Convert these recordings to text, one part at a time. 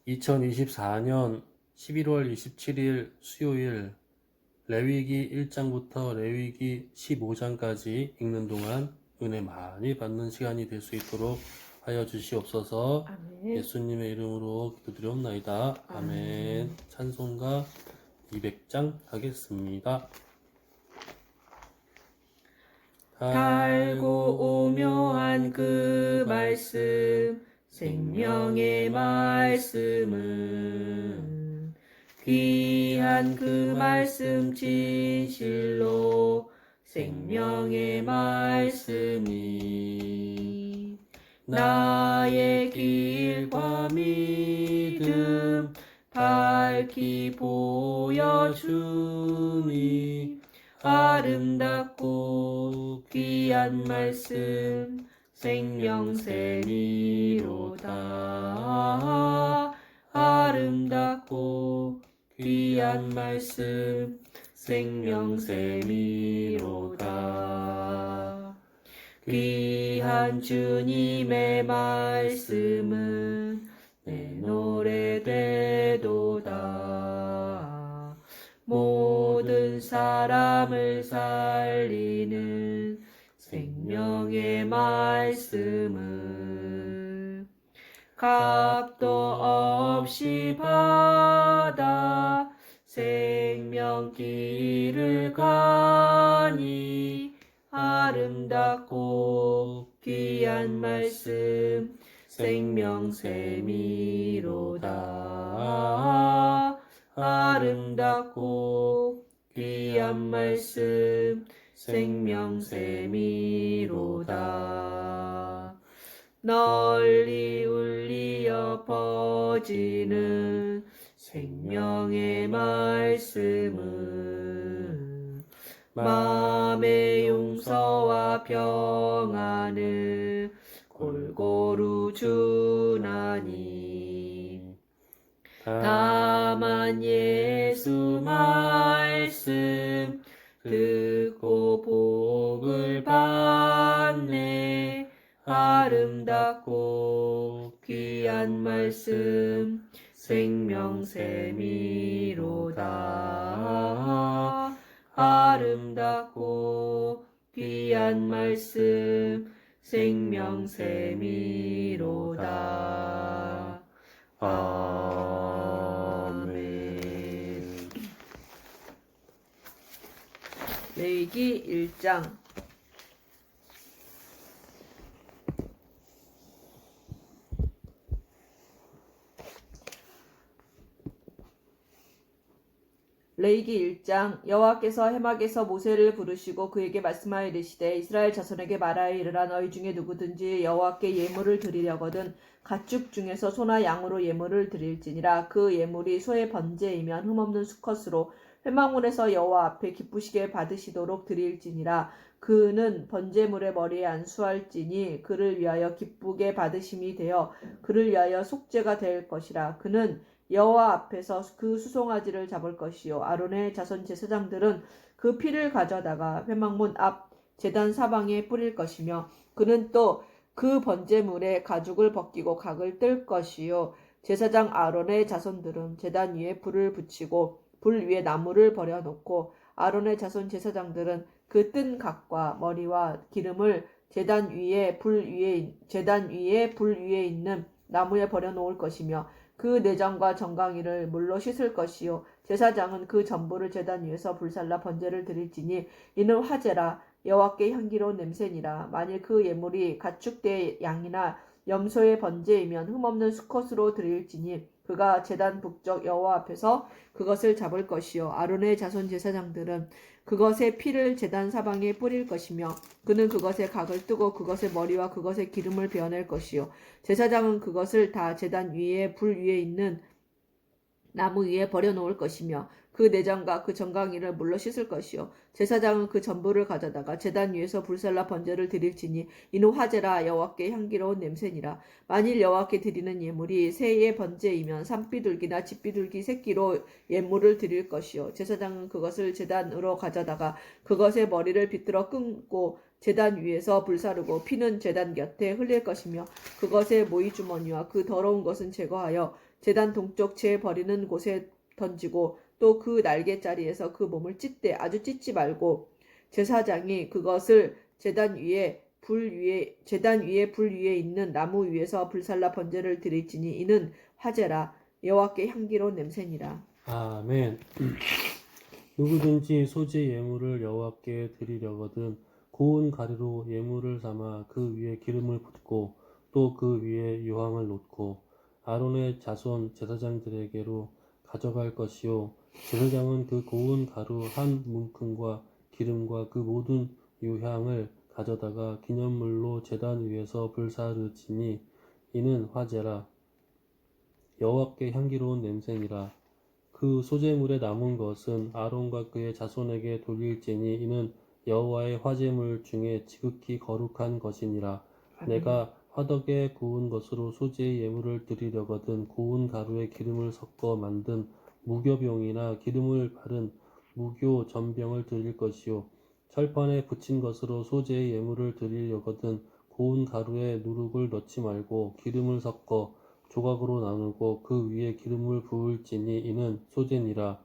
2024년 11월 27일 수요일 레위기 1장부터 레위기 15장까지 읽는 동안 은혜 많이 받는 시간이 될 수 있도록 하여 주시옵소서. 아멘. 예수님의 이름으로 기도드리옵나이다. 아멘. 찬송가 200장 하겠습니다. 달고 오묘한 그 말씀, 생명의 말씀은 귀한 그 말씀 진실로 생명의 말씀이 나의 길과 믿음 밝히 보여주니 아름답고 귀한 말씀 생명샘이로다. 아름답고 귀한 말씀 생명샘이로다. 귀한 주님의 말씀은 내 노래 되도다. 모든 사람을 살리는 생명의 말씀을 값도 없이 받아 생명길을 가니 아름답고 귀한 말씀 생명샘이로다. 아름답고 귀한 말씀 생명샘이로다. 널리 울리어 퍼지는 생명의 말씀은 마음의 용서와 평안을 골고루 주나니 다만 예수 말씀 듣고 복을 받네. 아름답고 귀한 말씀 생명샘이로다. 아름답고 귀한 말씀 생명샘이로다. 아멘. 레위기 1장. 레위기 1장. 여호와께서 해막에서 모세를 부르시고 그에게 말씀하여 이르시되 이스라엘 자손에게 말하여 이르라. 너희 중에 누구든지 여호와께 예물을 드리려거든 가축 중에서 소나 양으로 예물을 드릴지니라. 그 예물이 소의 번제이면 흠없는 수컷으로 회막문에서 여호와 앞에 기쁘시게 받으시도록 드릴지니라. 그는 번제물의 머리에 안수할지니 그를 위하여 기쁘게 받으심이 되어 그를 위하여 속죄가 될 것이라. 그는 여호와 앞에서 그 수송아지를 잡을 것이요 아론의 자손 제사장들은 그 피를 가져다가 회막문 앞 제단 사방에 뿌릴 것이며 그는 또 그 번제물의 가죽을 벗기고 각을 뜰 것이요 제사장 아론의 자손들은 제단 위에 불을 붙이고 불 위에 나무를 버려놓고 아론의 자손 제사장들은 그 뜬 각과 머리와 기름을 제단 위에 불 위에 있는 나무에 버려놓을 것이며 그 내장과 정강이를 물로 씻을 것이요 제사장은 그 전부를 제단 위에서 불살라 번제를 드릴지니 이는 화제라. 여호와께 향기로운 냄새니라. 만일 그 예물이 가축대의 양이나 염소의 번제이면 흠없는 수컷으로 드릴지니 그가 제단 북쪽 여호와 앞에서 그것을 잡을 것이요 아론의 자손 제사장들은 그것의 피를 제단 사방에 뿌릴 것이며 그는 그것의 각을 뜨고 그것의 머리와 그것의 기름을 베어낼 것이요 제사장은 그것을 다 제단 위에 불 위에 있는 나무 위에 버려놓을 것이며 그 내장과 그 정강이를 물로 씻을 것이요 제사장은 그 전부를 가져다가 제단 위에서 불살라 번제를 드릴지니 이는 화제라. 여호와께 향기로운 냄새니라. 만일 여호와께 드리는 예물이 새의 번제이면 산비둘기나 집비둘기 새끼로 예물을 드릴 것이요 제사장은 그것을 제단으로 가져다가 그것의 머리를 비틀어 끊고 제단 위에서 불사르고 피는 제단 곁에 흘릴 것이며 그것의 모이 주머니와 그 더러운 것은 제거하여 제단 동쪽 제 버리는 곳에 던지고 또 그 날개자리에서 그 몸을 찢되 아주 찢지 말고 제사장이 그것을 제단 위에 불 위에 있는 나무 위에서 불살라 번제를 드릴지니 이는 화제라 여호와께 향기로운 냄새니라. 아멘. 누구든지 소재 예물을 여호와께 드리려거든 고운 가루로 예물을 삼아 그 위에 기름을 붓고 또 그 위에 유황을 놓고 아론의 자손 제사장들에게로 가져갈 것이요 제사장은 그 고운 가루 한 문큼과 기름과 그 모든 유향을 가져다가 기념물로 제단 위에서 불사르지니 이는 화제라 여호와께 향기로운 냄새니라. 그 소재물에 남은 것은 아론과 그의 자손에게 돌릴지니 이는 여호와의 화제물 중에 지극히 거룩한 것이니라. 내가 화덕에 구운 것으로 소재의 예물을 드리려거든 고운 가루에 기름을 섞어 만든 무교병이나 기름을 바른 무교 전병을 드릴 것이요 철판에 붙인 것으로 소재의 예물을 드리려거든 고운 가루에 누룩을 넣지 말고 기름을 섞어 조각으로 나누고 그 위에 기름을 부을지니 이는 소재니라.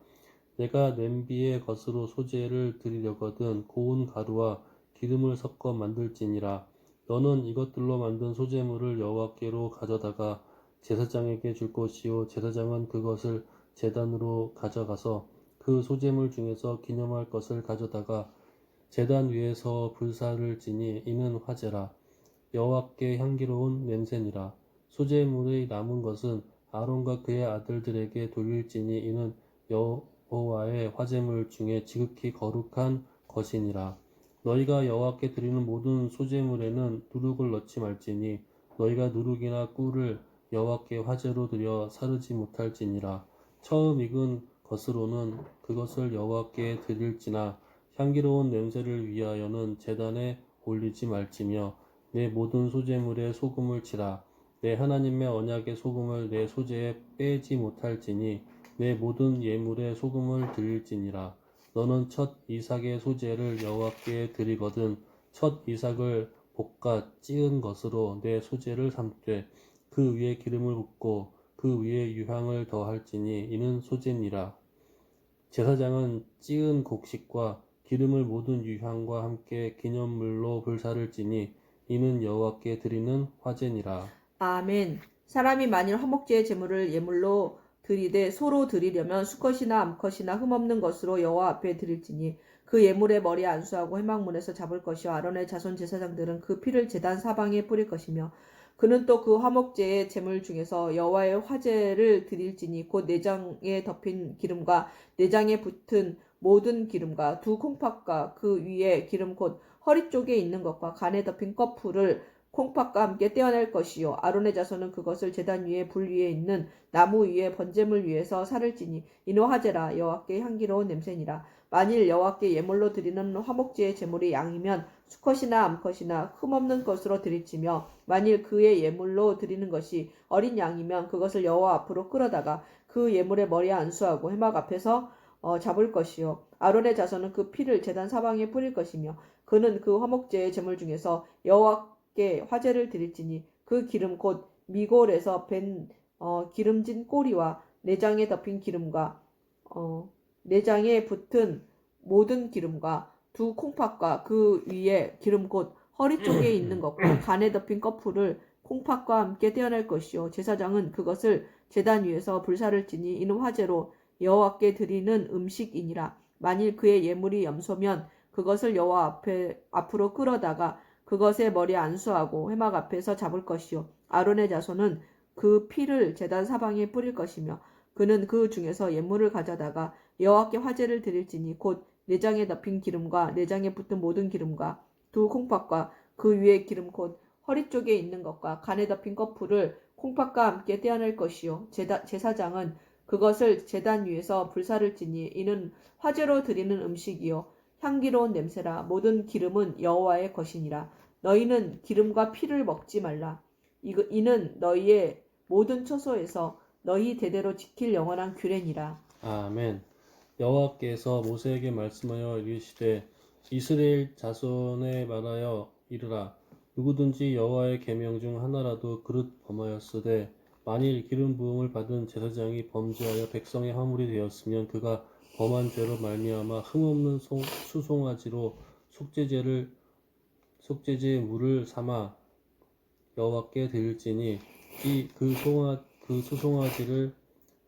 내가 냄비의 것으로 소재를 드리려거든 고운 가루와 기름을 섞어 만들지니라. 너는 이것들로 만든 소재물을 여호와께로 가져다가 제사장에게 줄 것이요 제사장은 그것을 제단으로 가져가서 그 소재물 중에서 기념할 것을 가져다가 제단 위에서 불사를 지니 이는 화제라. 여호와께 향기로운 냄새니라. 소재물의 남은 것은 아론과 그의 아들들에게 돌릴지니 이는 여호와의 화제물 중에 지극히 거룩한 것이니라. 너희가 여호와께 드리는 모든 소재물에는 누룩을 넣지 말지니 너희가 누룩이나 꿀을 여호와께 화제로 드려 사르지 못할지니라. 처음 익은 것으로는 그것을 여호와께 드릴지나 향기로운 냄새를 위하여는 제단에 올리지 말지며 내 모든 소재물에 소금을 치라. 내 하나님의 언약의 소금을 내 소재에 빼지 못할지니 내 모든 예물에 소금을 드릴지니라. 너는 첫 이삭의 소재를 여호와께 드리거든 첫 이삭을 볶아 찌은 것으로 내 소재를 삼되 그 위에 기름을 붓고 그 위에 유향을 더할지니 이는 소재니라. 제사장은 찌은 곡식과 기름을 모든 유향과 함께 기념물로 불사를지니 이는 여호와께 드리는 화제니라. 아멘. 사람이 만일 화목제의 제물을 예물로 드리되 소로 드리려면 수컷이나 암컷이나 흠없는 것으로 여호와 앞에 드릴지니 그 예물의 머리에 안수하고 회막문에서 잡을 것이요 아론의 자손 제사장들은 그 피를 제단 사방에 뿌릴 것이며 그는 또 그 화목제의 제물 중에서 여호와의 화제를 드릴지니 곧 내장에 덮인 기름과 내장에 붙은 모든 기름과 두 콩팥과 그 위에 기름 곧 허리 쪽에 있는 것과 간에 덮인 꺼풀을 콩팥과 함께 떼어낼 것이요 아론의 자손은 그것을 제단 위에 불 위에 있는 나무 위에 번제물 위에서 살을지니 이는 화제라 여호와께 향기로운 냄새니라. 만일 여호와께 예물로 드리는 화목제의 제물이 양이면 수컷이나 암컷이나 흠없는 것으로 드릴지며 만일 그의 예물로 드리는 것이 어린 양이면 그것을 여호와 앞으로 끌어다가 그 예물의 머리에 안수하고 회막 앞에서 잡을 것이요 아론의 자손은 그 피를 제단 사방에 뿌릴 것이며 그는 그 화목제의 제물 중에서 여호와께 화제를 드릴지니 그 기름 곧 미골에서 벤 기름진 꼬리와 내장에 덮인 기름과 내장에 붙은 모든 기름과 두 콩팥과 그 위에 기름 곧 허리 쪽에 있는 것과 간에 덮인 꺼풀을 콩팥과 함께 떼어낼 것이요 제사장은 그것을 제단 위에서 불사를 지니 이는 화제로 여호와께 드리는 음식이니라. 만일 그의 예물이 염소면 그것을 여호와 앞으로 끌어다가 그것의 머리에 안수하고 회막 앞에서 잡을 것이요 아론의 자손은 그 피를 제단 사방에 뿌릴 것이며 그는 그 중에서 예물을 가져다가 여호와께 화제를 드릴지니 곧 내장에 덮인 기름과 내장에 붙은 모든 기름과 두 콩팥과 그 위에 기름 곧 허리 쪽에 있는 것과 간에 덮인 꺼풀을 콩팥과 함께 떼어낼 것이요 제사장은 그것을 제단 위에서 불사를지니 이는 화제로 드리는 음식이요 향기로운 냄새라. 모든 기름은 여호와의 것이니라. 너희는 기름과 피를 먹지 말라. 이는 너희의 모든 처소에서 너희 대대로 지킬 영원한 규례니라. 아멘. 여호와께서 모세에게 말씀하여 이르시되 이스라엘 자손에 말하여 이르라. 누구든지 여호와의 계명 중 하나라도 그릇 범하였으되 만일 기름 부음을 받은 제사장이 범죄하여 백성의 화물이 되었으면 그가 범한 죄로 말미암아 흠없는 수송아지로 속죄제의 물을 삼아 여호와께 드릴지니 그 수송아지를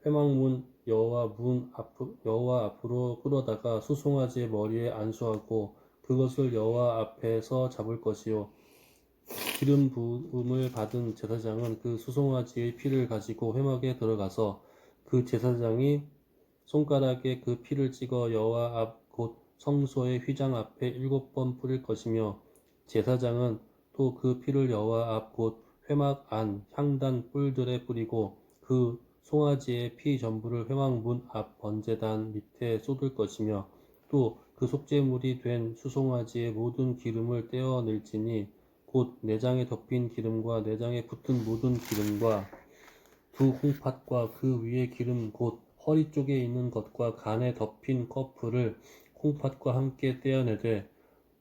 회막문 여호와 앞으로 끌어다가 수송아지의 머리에 안수하고 그것을 여호와 앞에서 잡을 것이요 기름 부음을 받은 제사장은 그 수송아지의 피를 가지고 회막에 들어가서 그 제사장이 손가락에 그 피를 찍어 여호와 앞 곧 성소의 휘장 앞에 7번 뿌릴 것이며 제사장은 또 그 피를 여호와 앞 곧 회막 안 향단 뿔들에 뿌리고 그 송아지의 피 전부를 회막문 앞 번제단 밑에 쏟을 것이며 또 그 속죄물이 된 수송아지의 모든 기름을 떼어낼지니 곧 내장에 덮인 기름과 내장에 붙은 모든 기름과 두 홍팥과 그 위에 기름 곧 허리 쪽에 있는 것과 간에 덮인 커프를 홍팥과 함께 떼어내되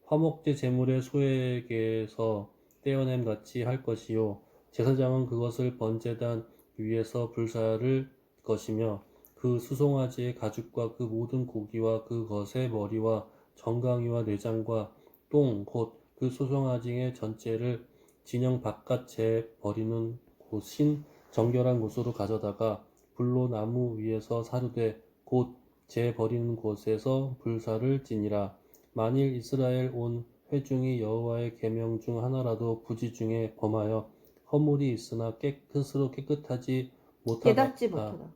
화목제 제물의 소에게서 떼어냄 같이 할 것이요 제사장은 그것을 번제단 위에서 불사를 것이며 그 수송아지의 가죽과 그 모든 고기와 그것의 머리와 정강이와 내장과 똥 곧 그 수송아지의 전체를 진영 바깥에 버리는 곳인 정결한 곳으로 가져다가 불로 나무 위에서 사르되 곧 재 버리는 곳에서 불사를 지니라. 만일 이스라엘 온 회중이 여호와의 계명 중 하나라도 부지 중에 범하여 허물이 있으나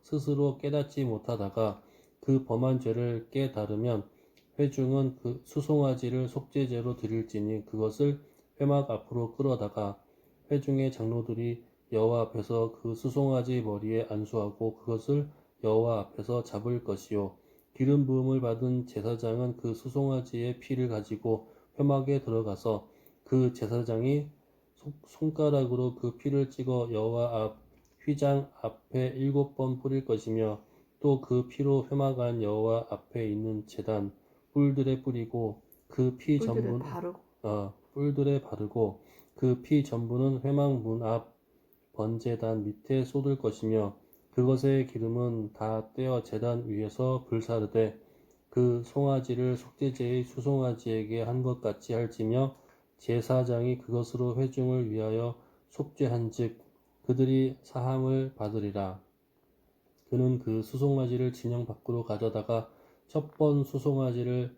스스로 깨닫지 못하다가 그 범한 죄를 깨달으면 회중은 그 수송아지를 속죄제로 드릴지니 그것을 회막 앞으로 끌어다가 회중의 장로들이 여호와 앞에서 그 수송아지 머리에 안수하고 그것을 여호와 앞에서 잡을 것이요 기름 부음을 받은 제사장은 그 수송아지의 피를 가지고 회막에 들어가서 그 제사장이 손가락으로 그 피를 찍어 여호와 앞 휘장 앞에 7번 뿌릴 것이며 또 그 피로 회막 안 여호와 앞에 있는 제단 뿔들에 뿌리고 그 피 전부 뿔들에 바르고 그 피 전부는 회막 문 앞 번제단 밑에 쏟을 것이며 그것의 기름은 다 떼어 제단 위에서 불사르되 그 송아지를 속죄제의 수송아지에게 한 것 같이 할지며 제사장이 그것으로 회중을 위하여 속죄한즉 그들이 사함을 받으리라. 그는 그 수송아지를 진영 밖으로 가져다가 첫 번 수송아지를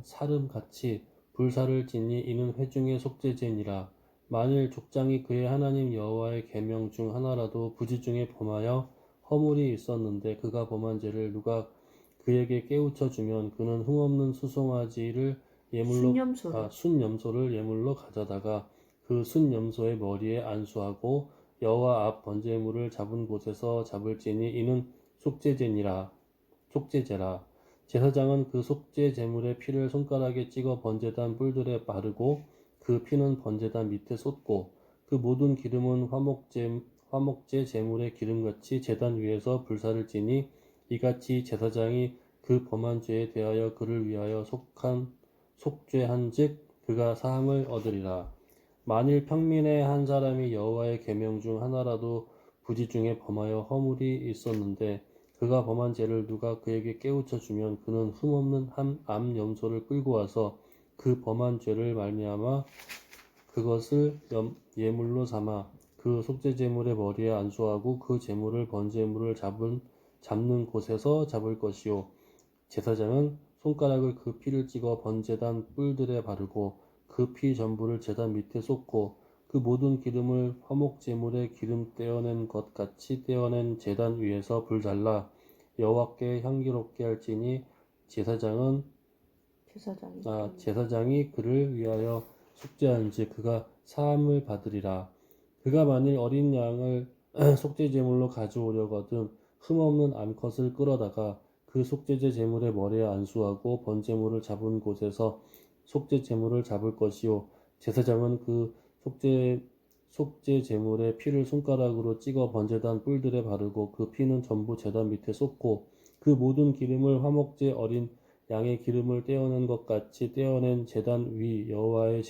사름같이 불사를 지니 이는 회중의 속죄제니라. 만일 족장이 그의 하나님 여호와의 계명 중 하나라도 부지 중에 범하여 허물이 있었는데 그가 범한 죄를 누가 그에게 깨우쳐 주면 그는 흠없는 수송아지를 순염소를 예물로 가져다가 그 순염소의 머리에 안수하고 여호와 앞 번제물을 잡은 곳에서 잡을지니 이는 속죄제라. 제사장은 그 속죄 제물의 피를 손가락에 찍어 번제단 뿔들에 바르고 그 피는 번제단 밑에 쏟고 그 모든 기름은 화목제 제물의 기름같이 제단 위에서 불사를 지니 이같이 제사장이 그 범한 죄에 대하여 그를 위하여 속죄한즉 그가 사함을 얻으리라. 만일 평민의 한 사람이 여호와의 계명 중 하나라도 부지 중에 범하여 허물이 있었는데 그가 범한 죄를 누가 그에게 깨우쳐 주면 그는 흠없는 한 암 염소를 끌고 와서 그 범한 죄를 말미암아 그것을 예물로 삼아 그 속죄 제물의 머리에 안수하고 그 제물을 번제물을 잡는 곳에서 잡을 것이요 제사장은 손가락을 그 피를 찍어 번제단 뿔들에 바르고 그 피 전부를 제단 밑에 쏟고 그 모든 기름을 화목제물의 기름 떼어낸 것 같이 떼어낸 제단 위에서 불잘라 여호와께 향기롭게 할지니 제사장이 그를 위하여 속죄한즉 그가 사함을 받으리라. 그가 만일 어린 양을 속죄제물로 가져오려거든 흠없는 암컷을 끌어다가 그 속죄제 제물의 머리에 안수하고 번제물을 잡은 곳에서 속죄 제물을 잡을 것이요 제사장은 그 속죄 제물의 피를 손가락으로 찍어 번제단 뿔들에 바르고 그 피는 전부 제단 밑에 쏟고 그 모든 기름을 화목제 어린 양의 기름을 떼어낸 것 같이 떼어낸 제단 위 여호와의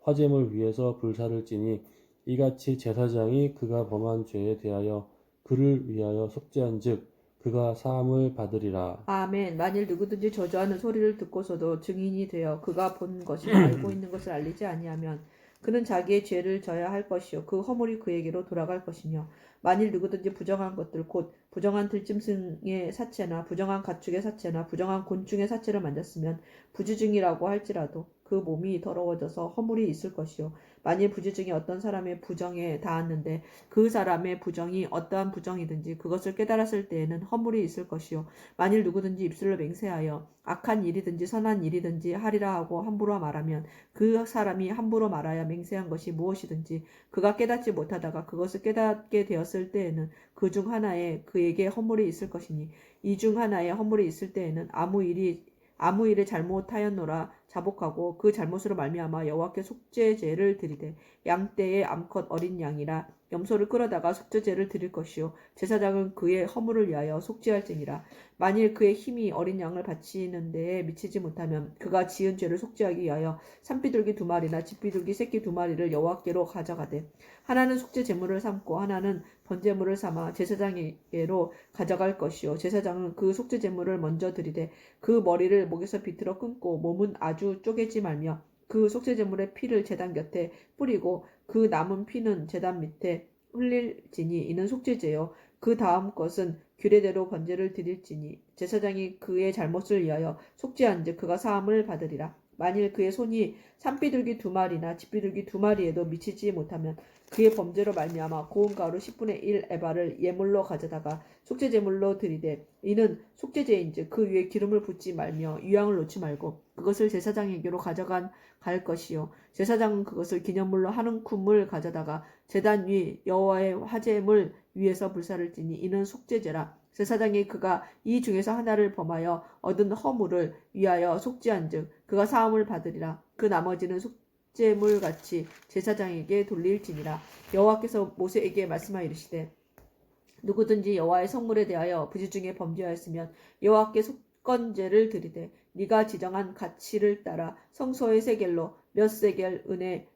화제물 위에서 불사를지니 이같이 제사장이 그가 범한 죄에 대하여 그를 위하여 속죄한즉 그가 사함을 받으리라. 아멘. 만일 누구든지 저주하는 소리를 듣고서도 증인이 되어 그가 본 것이나 알고 있는 것을 알리지 아니하면 그는 자기의 죄를 져야 할 것이요 그 허물이 그에게로 돌아갈 것이며 만일 누구든지 부정한 것들 곧 부정한 들짐승의 사체나 부정한 가축의 사체나 부정한 곤충의 사체를 만졌으면 부지증이라고 할지라도 그 몸이 더러워져서 허물이 있을 것이요 만일 부지증이 어떤 사람의 부정에 닿았는데 그 사람의 부정이 어떠한 부정이든지 그것을 깨달았을 때에는 허물이 있을 것이요 만일 누구든지 입술로 맹세하여 악한 일이든지 선한 일이든지 하리라 하고 함부로 말하면 그 사람이 함부로 말하여 맹세한 것이 무엇이든지 그가 깨닫지 못하다가 그것을 깨닫게 되었을 때에는 그 중 하나에 그에게 허물이 있을 것이니 이 중 하나에 허물이 있을 때에는 아무 일을 잘못하였노라 자복하고 그 잘못으로 말미암아 여호와께 속죄제를 드리되 양떼의 암컷 어린 양이라 염소를 끌어다가 속죄제를 드릴 것이요 제사장은 그의 허물을 위하여 속죄할지니라. 만일 그의 힘이 어린 양을 바치는 데에 미치지 못하면 그가 지은 죄를 속죄하기 위하여 산비둘기 2마리나 집비둘기 새끼 2마리를 여호와께로 가져가되 하나는 속죄 제물을 삼고 하나는 번제물을 삼아 제사장에게로 가져갈 것이요 제사장은 그 속죄 제물을 먼저 드리되 그 머리를 목에서 비틀어 끊고 몸은 아주 쪼개지 말며 그 속죄제물의 피를 제단 곁에 뿌리고 그 남은 피는 제단 밑에 흘릴지니 이는 속죄제요 그 다음 것은 규례대로 번제를 드릴지니 제사장이 그의 잘못을 위하여 속죄한즉 그가 사함을 받으리라. 만일 그의 손이 산비둘기 2마리나 집비둘기 2마리에도 미치지 못하면 그의 범죄로 말미암아 고운 가루 10분의 1 에바를 예물로 가져다가 속죄제물로 드리되 이는 속죄제인즉 그 위에 기름을 붓지 말며 유향을 놓지 말고 그것을 제사장에게로 갈 것이요 제사장은 그것을 기념물로 한 움큼을 가져다가 제단 위 여호와의 화제물 위에서 불사를 지니 이는 속죄제라. 제사장이 그가 이 중에서 하나를 범하여 얻은 허물을 위하여 속죄한즉 그가 사함을 받으리라. 그 나머지는 속죄물같이 제사장에게 돌릴지니라. 여호와께서 모세에게 말씀하여 이르시되 누구든지 여호와의 성물에 대하여 부지중에 범죄하였으면 여호와께 속건제를 드리되 네가 지정한 가치를 따라 성소의 세겔로 몇 세겔 은에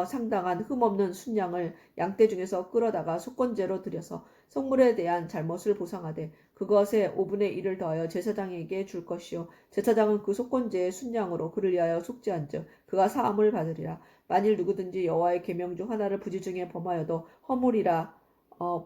상당한 흠없는 순양을 양떼 중에서 끌어다가 속건제로 드려서 성물에 대한 잘못을 보상하되 그것에 5분의 1을 더하여 제사장에게 줄 것이요 제사장은 그 속건제의 순양으로 그를 위하여 속죄한즉 그가 사함을 받으리라. 만일 누구든지 여호와의 계명 중 하나를 부지중에 범하여도 허물이라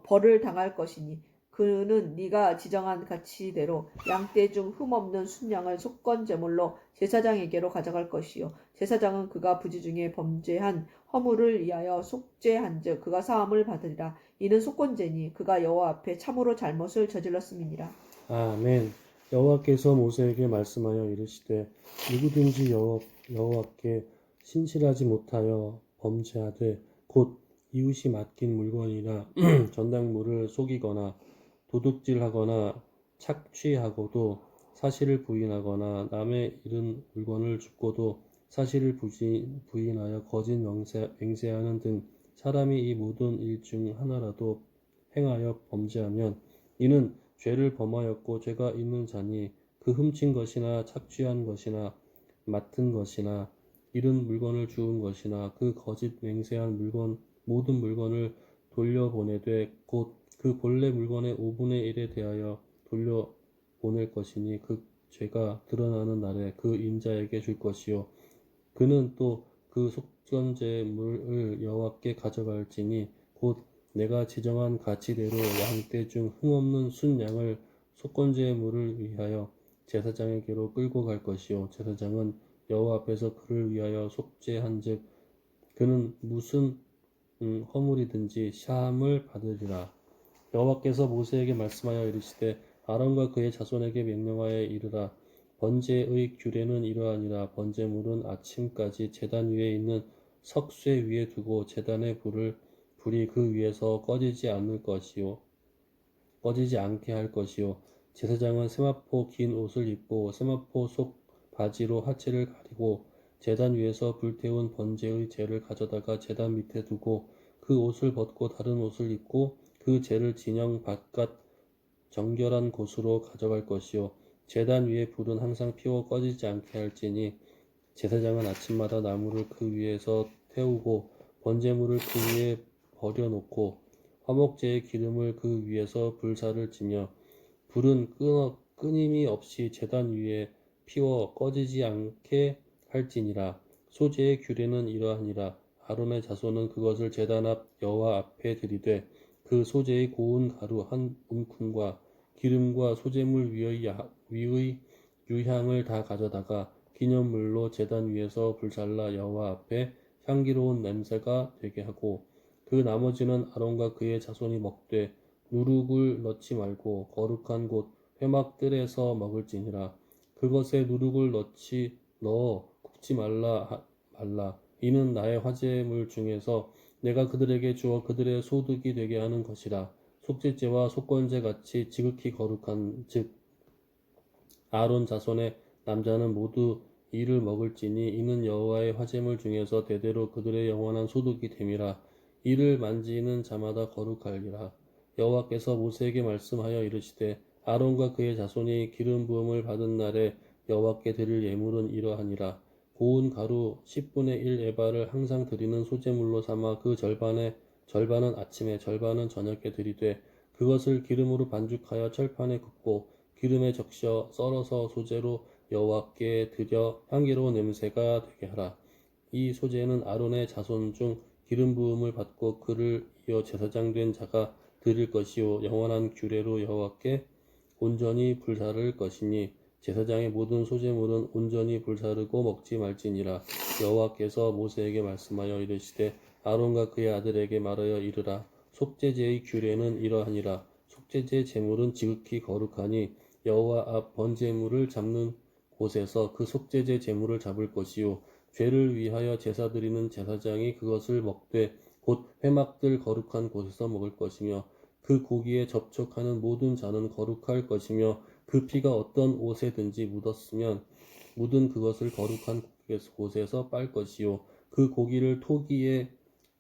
벌을 당할 것이니 그는 네가 지정한 가치대로 양떼 중 흠없는 순양을 속건제물로 제사장에게로 가져갈 것이요 제사장은 그가 부지중에 범죄한 허물을 위하여 속죄한즉 그가 사함을 받으리라. 이는 속건제니 그가 여호와 앞에 참으로 잘못을 저질렀음이니라. 아멘. 여호와께서 모세에게 말씀하여 이르시되 누구든지 여호와께 신실하지 못하여 범죄하되 곧 이웃이 맡긴 물건이나 전당물을 속이거나 도둑질하거나 착취하고도 사실을 부인하거나 남의 잃은 물건을 줍고도 사실을 부인하여 거짓 맹세하는 등 사람이 이 모든 일 중 하나라도 행하여 범죄하면 이는 죄를 범하였고 죄가 있는 자니 그 훔친 것이나 착취한 것이나 맡은 것이나 잃은 물건을 주운 것이나 그 거짓 맹세한 모든 물건을 돌려보내되 곧 그 본래 물건의 5분의 1에 대하여 돌려보낼 것이니 그 죄가 드러나는 날에 그 인자에게 줄 것이요 그는 또 그 속건제물을 여호와께 가져갈지니 곧 내가 지정한 가치대로 양떼 중 흠없는 순양을 속건제물을 위하여 제사장에게로 끌고 갈 것이요 제사장은 여호와 앞에서 그를 위하여 속죄한즉 그는 무슨 허물이든지 사함을 받으리라. 여호와께서 모세에게 말씀하여 이르시되 아론과 그의 자손에게 명령하여 이르라. 번제의 규례는 이러하니라. 번제물은 아침까지 제단 위에 있는 석쇠 위에 두고 제단의 불이 그 위에서 꺼지지 않게 할 것이요 제사장은 세마포 긴 옷을 입고 세마포 속 바지로 하체를 가리고 제단 위에서 불태운 번제의 재를 가져다가 제단 밑에 두고 그 옷을 벗고 다른 옷을 입고 그 재를 진영 바깥 정결한 곳으로 가져갈 것이요 제단 위에 불은 항상 피워 꺼지지 않게 할지니 제사장은 아침마다 나무를 그 위에서 태우고 번제물을 그 위에 버려놓고 화목제의 기름을 그 위에서 불사를 지며 불은 끊임이 없이 제단 위에 피워 꺼지지 않게 할지니라. 소제의 규례는 이러하니라. 아론의 자손은 그것을 제단 앞 여호와 앞에 들이되 그 소제의 고운 가루 한 움큼과 기름과 소제물 위의 유향을 다 가져다가 기념물로 제단 위에서 불살라 여호와 앞에 향기로운 냄새가 되게 하고 그 나머지는 아론과 그의 자손이 먹되 누룩을 넣지 말고 거룩한 곳 회막들에서 먹을지니라. 그것에 누룩을 넣어 굽지 말라. 이는 나의 화제물 중에서 내가 그들에게 주어 그들의 소득이 되게 하는 것이라. 속죄제와 속건제 같이 지극히 거룩한 즉 아론 자손의 남자는 모두 이를 먹을지니 이는 여호와의 화제물 중에서 대대로 그들의 영원한 소득이 됨이라. 이를 만지는 자마다 거룩하리라. 여호와께서 모세에게 말씀하여 이르시되 아론과 그의 자손이 기름 부음을 받은 날에 여호와께 드릴 예물은 이러하니라. 고운 가루 10분의 1 에바를 항상 드리는 소제물로 삼아 그 절반은 아침에 절반은 저녁에 드리되 그것을 기름으로 반죽하여 철판에 굽고 기름에 적셔 썰어서 소제로 여호와께 드려 향기로운 냄새가 되게 하라. 이 소제는 아론의 자손 중 기름 부음을 받고 그를 이어 제사장 된 자가 드릴 것이요 영원한 규례로 여호와께 온전히 불사를 것이니 제사장의 모든 소제물은 온전히 불사르고 먹지 말지니라. 여호와께서 모세에게 말씀하여 이르시되 아론과 그의 아들에게 말하여 이르라. 속죄제의 규례는 이러하니라. 속죄제 제물은 지극히 거룩하니 여호와 앞 번제물을 잡는 곳에서 그 속죄제 제물을 잡을 것이요 죄를 위하여 제사 드리는 제사장이 그것을 먹되 곧 회막들 거룩한 곳에서 먹을 것이며 그 고기에 접촉하는 모든 자는 거룩할 것이며 그 피가 어떤 옷에든지 묻은 그것을 거룩한 곳에서 빨 것이요 그 고기를 토기에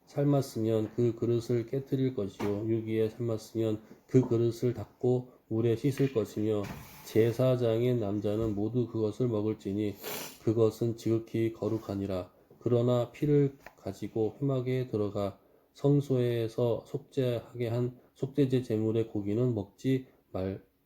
삶았으면 그 그릇을 깨뜨릴 것이요 유기에 삶았으면 그 그릇을 닦고 물에 씻을 것이며 제사장인 남자는 모두 그것을 먹을지니 그것은 지극히 거룩하니라. 그러나 피를 가지고 회막에 들어가 성소에서 속죄하게 한 속죄제 제물의 고기는 먹지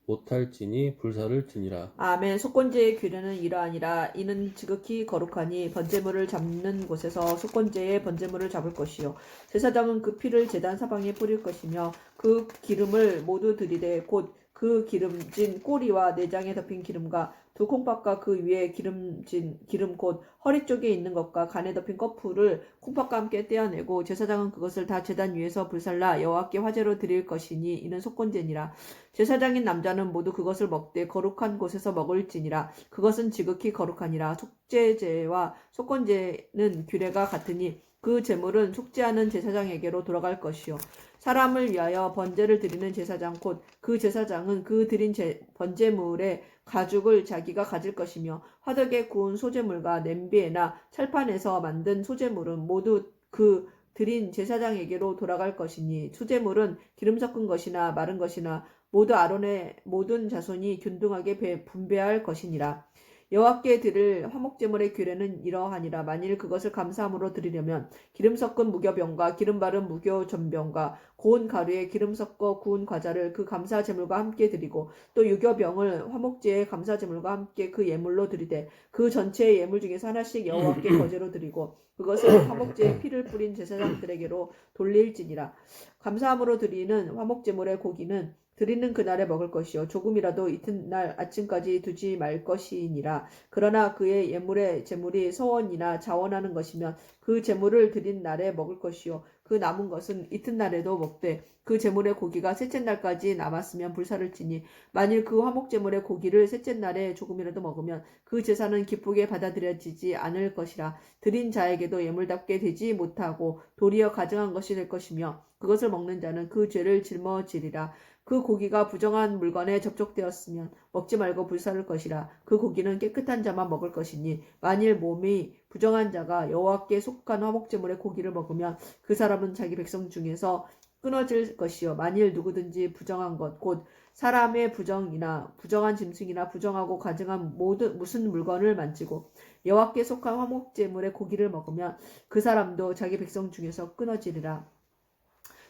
못할지니 불사를 지니라. 아멘. 속건제의 규례는 이러하니라. 이는 지극히 거룩하니 번제물을 잡는 곳에서 속건제의 번제물을 잡을 것이요 제사장은 그 피를 제단 사방에 뿌릴 것이며 그 기름을 모두 들이되 곧 그 기름진 꼬리와 내장에 덮인 기름과 두 콩팥과 그 위에 기름진 기름 곧 허리 쪽에 있는 것과 간에 덮인 거풀을 콩팥과 함께 떼어내고 제사장은 그것을 다 제단 위에서 불살라 여호와께 화제로 드릴 것이니 이는 속건제니라. 제사장인 남자는 모두 그것을 먹되 거룩한 곳에서 먹을지니라. 그것은 지극히 거룩하니라. 속죄제와 속건제는 규례가 같으니 그 제물은 속죄하는 제사장에게로 돌아갈 것이요 사람을 위하여 번제를 드리는 제사장 곧 그 제사장은 그 드린 번제물의 가죽을 자기가 가질 것이며 화덕에 구운 소제물과 냄비에나 철판에서 만든 소제물은 모두 그 드린 제사장에게로 돌아갈 것이니 소제물은 기름 섞은 것이나 마른 것이나 모두 아론의 모든 자손이 균등하게 분배할 것이니라. 여호와께 드릴 화목제물의 규례는 이러하니라. 만일 그것을 감사함으로 드리려면 기름 섞은 무교병과 기름 바른 무교전병과 고운 가루에 기름 섞어 구운 과자를 그 감사제물과 함께 드리고 또 유교병을 화목제의 감사제물과 함께 그 예물로 드리되 그 전체의 예물 중에서 하나씩 여호와께 거제로 드리고 그것을 화목제의 피를 뿌린 제사장들에게로 돌릴지니라. 감사함으로 드리는 화목제물의 고기는 드리는 그날에 먹을 것이요 조금이라도 이튿날 아침까지 두지 말 것이니라. 그러나 그의 예물의 제물이 서원이나 자원하는 것이면 그 제물을 드린 날에 먹을 것이요 그 남은 것은 이튿날에도 먹되 그 제물의 고기가 셋째 날까지 남았으면 불사를 지니 만일 그 화목제물의 고기를 셋째 날에 조금이라도 먹으면 그 제사는 기쁘게 받아들여지지 않을 것이라. 드린 자에게도 예물답게 되지 못하고 도리어 가증한 것이 될 것이며 그것을 먹는 자는 그 죄를 짊어지리라. 그 고기가 부정한 물건에 접촉되었으면 먹지 말고 불사를 것이라. 그 고기는 깨끗한 자만 먹을 것이니 만일 몸이 부정한 자가 여호와께 속한 화목제물의 고기를 먹으면 그 사람은 자기 백성 중에서 끊어질 것이요 만일 누구든지 부정한 것 곧 사람의 부정이나 부정한 짐승이나 부정하고 가증한 모든 무슨 물건을 만지고 여호와께 속한 화목 제물의 고기를 먹으면 그 사람도 자기 백성 중에서 끊어지리라.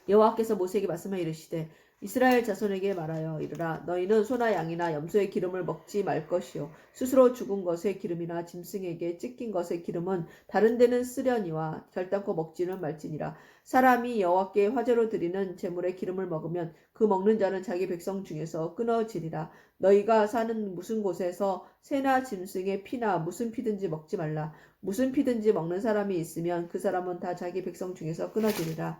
여호와께서 모세에게 말씀하여 이르시되 이스라엘 자손에게 말하여 이르라 너희는 소나 양이나 염소의 기름을 먹지 말 것이요 스스로 죽은 것의 기름이나 짐승에게 찢긴 것의 기름은 다른 데는 쓰려니와 결단코 먹지는 말지니라. 사람이 여호와께 화제로 드리는 제물의 기름을 먹으면 그 먹는 자는 자기 백성 중에서 끊어지리라. 너희가 사는 무슨 곳에서 새나 짐승의 피나 무슨 피든지 먹지 말라. 무슨 피든지 먹는 사람이 있으면 그 사람은 다 자기 백성 중에서 끊어지리라.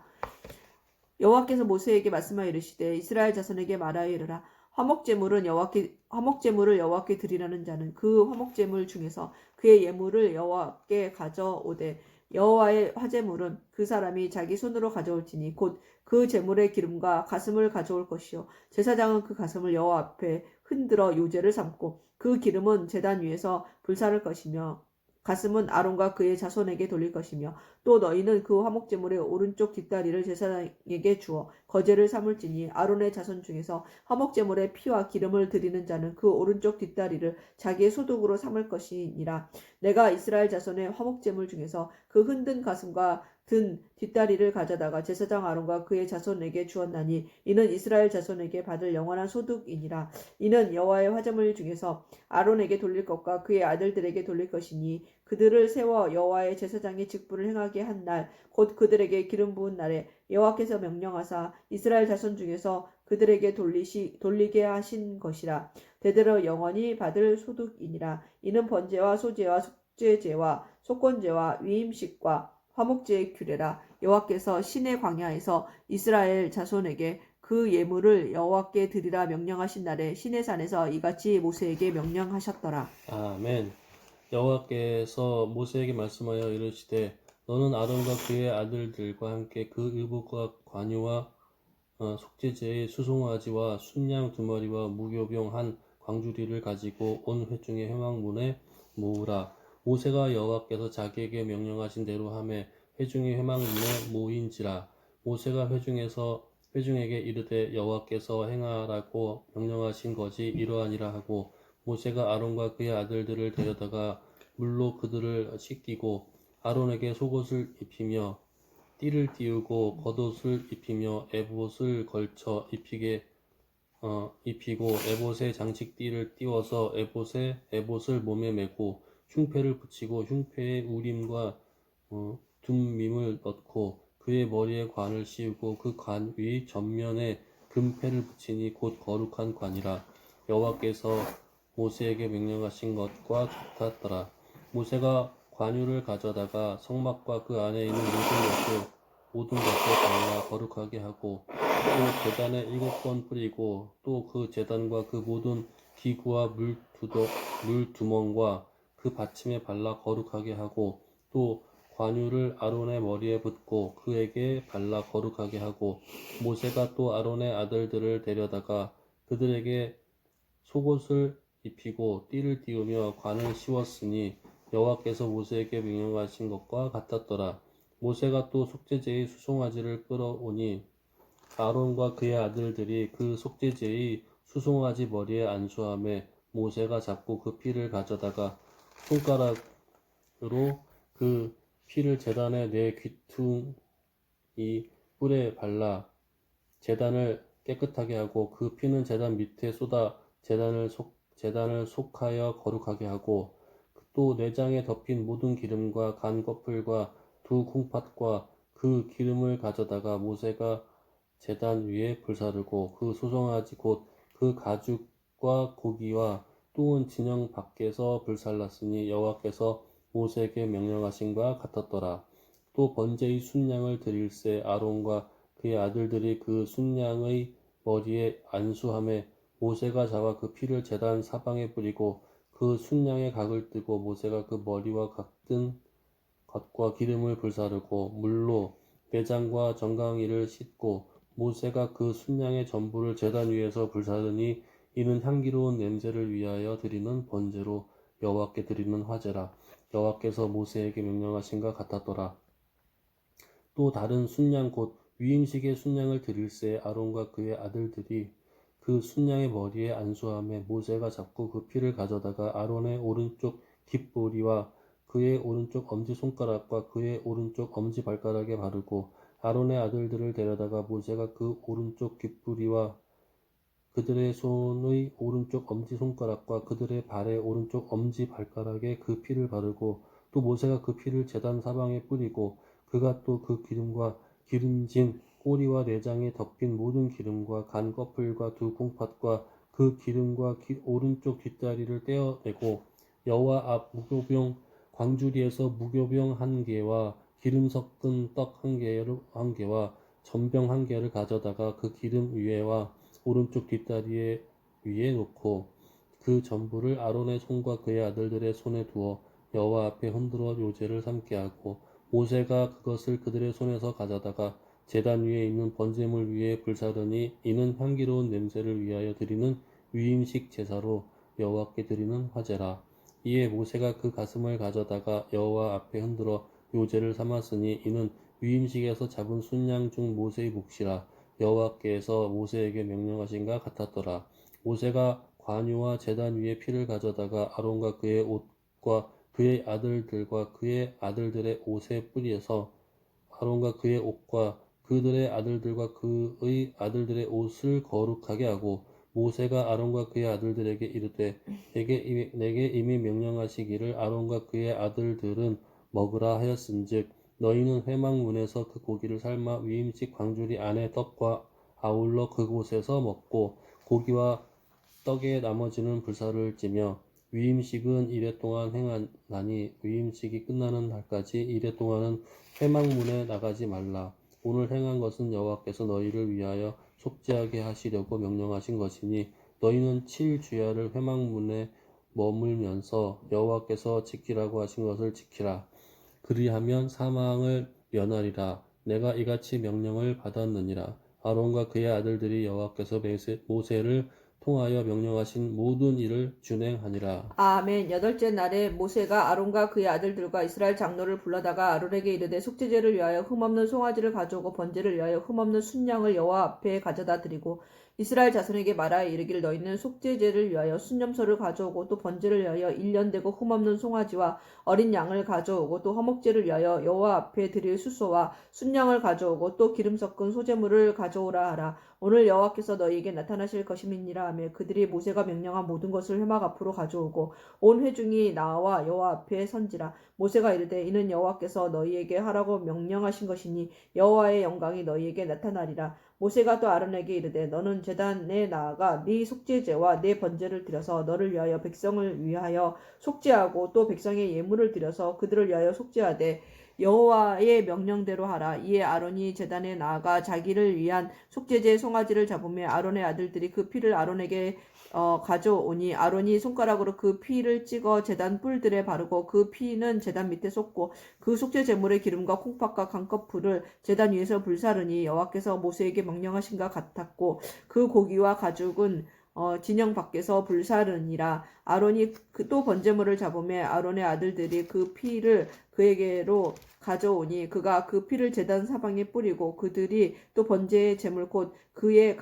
여호와께서 모세에게 말씀하여 이르시되 이스라엘 자손에게 말하여 이르라 화목제물을 여호와께 드리라는 자는 그 화목제물 중에서 그의 예물을 여호와께 가져오되 여호와의 화제물은 그 사람이 자기 손으로 가져올지니 곧 그 제물의 기름과 가슴을 가져올 것이요 제사장은 그 가슴을 여호와 앞에 흔들어 요제를 삼고 그 기름은 제단 위에서 불사를 것이며 가슴은 아론과 그의 자손에게 돌릴 것이며 또 너희는 그 화목제물의 오른쪽 뒷다리를 제사장에게 주어 거제를 삼을지니 아론의 자손 중에서 화목제물의 피와 기름을 드리는 자는 그 오른쪽 뒷다리를 자기의 소득으로 삼을 것이니라. 내가 이스라엘 자손의 화목제물 중에서 그 흔든 가슴과 든 뒷다리를 가져다가 제사장 아론과 그의 자손에게 주었나니 이는 이스라엘 자손에게 받을 영원한 소득이니라. 이는 여호와의 화제물 중에서 아론에게 돌릴 것과 그의 아들들에게 돌릴 것이니 그들을 세워 여호와의 제사장의 직분을 행하게 한 날 곧 그들에게 기름 부은 날에 여호와께서 명령하사 이스라엘 자손 중에서 그들에게 돌리게 하신 것이라. 대대로 영원히 받을 소득이니라. 이는 번제와 소제와 속죄제와 속건제와 위임식과 화목제의 규례라. 여호와께서 시내 광야에서 이스라엘 자손에게 그 예물을 여호와께 드리라 명령하신 날에 시내산에서 이같이 모세에게 명령하셨더라. 아멘. 여호와께서 모세에게 말씀하여 이르시되 너는 아론과 그의 아들들과 함께 그 의복과 관유와 속죄제의 수송아지와 순양 두 마리와 무교병 한 광주리를 가지고 온 회중의 회막문에 모으라. 모세가 여호와께서 자기에게 명령하신 대로 하매 회중의 회막문에 모인지라. 모세가 회중에게 이르되 여호와께서 행하라고 명령하신 것이 이러하니라 하고 모세가 아론과 그의 아들들을 데려다가 물로 그들을 씻기고 아론에게 속옷을 입히며 띠를 띄우고 겉옷을 입히며 에봇을 걸쳐 입히고 에봇에 장식띠를 띄워서 에봇을 몸에 메고 흉패를 붙이고 흉패에 우림과 둠밈을 넣고 그의 머리에 관을 씌우고 그 관 위 전면에 금패를 붙이니 곧 거룩한 관이라. 여호와께서 모세에게 명령하신 것과 같았더라. 모세가 관유를 가져다가 성막과 그 안에 있는 모든 것을 발라 거룩하게 하고 또 제단에 7번 뿌리고 또 그 제단과 그 모든 기구와 물두멍과 그 받침에 발라 거룩하게 하고 또 관유를 아론의 머리에 붓고 그에게 발라 거룩하게 하고 모세가 또 아론의 아들들을 데려다가 그들에게 속옷을 입히고 띠를 띄우며 관을 씌웠으니 여호와께서 모세에게 명령하신 것과 같았더라. 모세가 또 속죄제의 수송아지를 끌어오니 아론과 그의 아들들이 그 속죄제의 수송아지 머리에 안수하며 모세가 잡고 그 피를 가져다가 손가락으로 그 피를 제단의 네 귀퉁이 뿔에 발라 제단을 깨끗하게 하고 그 피는 제단 밑에 쏟아 제단을 속하여 거룩하게 하고 또 내장에 덮인 모든 기름과 간 거풀과 두 콩팥과 그 기름을 가져다가 모세가 제단 위에 불사르고 그 소송아지 곧 그 가죽과 고기와 똥은 진영 밖에서 불살랐으니 여호와께서 모세에게 명령하신과 같았더라. 또 번제의 순양을 드릴새 아론과 그의 아들들이 그 순양의 머리에 안수하며 모세가 잡아 그 피를 제단 사방에 뿌리고 그 순양의 각을 뜨고 모세가 그 머리와 각든 겉과 기름을 불사르고 물로 내장과 정강이를 씻고 모세가 그 순양의 전부를 제단 위에서 불사르니 이는 향기로운 냄새를 위하여 드리는 번제로 여호와께 드리는 화제라. 여호와께서 모세에게 명령하신과 같았더라. 또 다른 순양 곧 위임식에 순양을 드릴새 아론과 그의 아들들이 그 순양의 머리에 안수하며 모세가 잡고 그 피를 가져다가 아론의 오른쪽 귓보리와 그의 오른쪽 엄지손가락과 그의 오른쪽 엄지발가락에 바르고 아론의 아들들을 데려다가 모세가 그 오른쪽 귓보리와 그들의 손의 오른쪽 엄지손가락과 그들의 발의 오른쪽 엄지발가락에 그 피를 바르고 또 모세가 그 피를 제단 사방에 뿌리고 그가 또 그 기름과 기름진 꼬리와 내장에 덮인 모든 기름과 간 껍질과 두 콩팥과 그 기름과 오른쪽 뒷다리를 떼어내고 여호와 앞 무교병 광주리에서 무교병 한 개와 기름 섞은 떡 한 개와 전병 한 개를 가져다가 그 기름 위에와 오른쪽 뒷다리 위에 놓고 그 전부를 아론의 손과 그의 아들들의 손에 두어 여호와 앞에 흔들어 요제를 삼게 하고 모세가 그것을 그들의 손에서 가져다가 제단 위에 있는 번제물 위에 불사르니 이는 향기로운 냄새를 위하여 드리는 위임식 제사로 여호와께 드리는 화제라. 이에 모세가 그 가슴을 가져다가 여호와 앞에 흔들어 요제를 삼았으니 이는 위임식에서 잡은 순양 중 모세의 몫이라. 여호와께서 모세에게 명령하신가 같았더라. 모세가 관유와 제단 위에 피를 가져다가 아론과 그의 옷과 그의 아들들과 그의 아들들의 옷에 뿌리에서 아론과 그의 옷과 그들의 아들들과 그의 아들들의 옷을 거룩하게 하고 모세가 아론과 그의 아들들에게 이르되 내게 이미 명령하시기를 아론과 그의 아들들은 먹으라 하였은즉 너희는 회막문에서 그 고기를 삶아 위임식 광주리 안에 떡과 아울러 그곳에서 먹고 고기와 떡의 나머지는 불사를 찌며 위임식은 이래 동안 행하나니 위임식이 끝나는 날까지 이래 동안은 회막문에 나가지 말라. 오늘 행한 것은 여호와께서 너희를 위하여 속죄하게 하시려고 명령하신 것이니 너희는 7주야를 회막문에 머물면서 여호와께서 지키라고 하신 것을 지키라. 그리하면 사망을 면하리라. 내가 이같이 명령을 받았느니라. 아론과 그의 아들들이 여호와께서 모세를 통하여 명령하신 모든 일을 준행하니라. 아멘. 여덟째 날에 모세가 아론과 그의 아들들과 이스라엘 장로를 불러다가 아론에게 이르되 속죄제를 위하여 흠없는 송아지를 가져오고 번제를 위하여 흠없는 순양을 여호와 앞에 가져다 드리고 이스라엘 자손에게 말하여 이르기를 너희는 속죄제를 위하여 순념소를 가져오고 또 번제를 위하여 1년 되고 흠없는 송아지와 어린 양을 가져오고 또 화목제를 위하여 여호와 앞에 드릴 숫소와 순양을 가져오고 또 기름 섞은 소제물을 가져오라 하라. 오늘 여호와께서 너희에게 나타나실 것임이니라 하며 그들이 모세가 명령한 모든 것을 회막 앞으로 가져오고 온 회중이 나와 여호와 앞에 선지라. 모세가 이르되 이는 여호와께서 너희에게 하라고 명령하신 것이니 여호와의 영광이 너희에게 나타나리라. 모세가 또 아론에게 이르되 너는 제단에 나아가 네 속죄제와 네 번제를 드려서 너를 위하여 백성을 위하여 속죄하고 또 백성의 예물을 드려서 그들을 위하여 속죄하되 여호와의 명령대로 하라. 이에 아론이 제단에 나아가 자기를 위한 속죄제 송아지를 잡으며 아론의 아들들이 그 피를 아론에게 가져오니 아론이 손가락으로 그 피를 찍어 제단 뿔들에 바르고 그 피는 제단 밑에 쏟고 그 속죄 제물의 기름과 콩팥과 간껍풀을 제단 위에서 불사르니 여호와께서 모세에게 명령하신가 같았고 그 고기와 가죽은 진영 밖에서 불사르니라. 아론이 또 번제물을 잡으며 아론의 아들들이 그 피를 그에게로 가져오니 그가 그 피를 제단 사방에 뿌리고 그들이 또 번제의 제물 곧 그의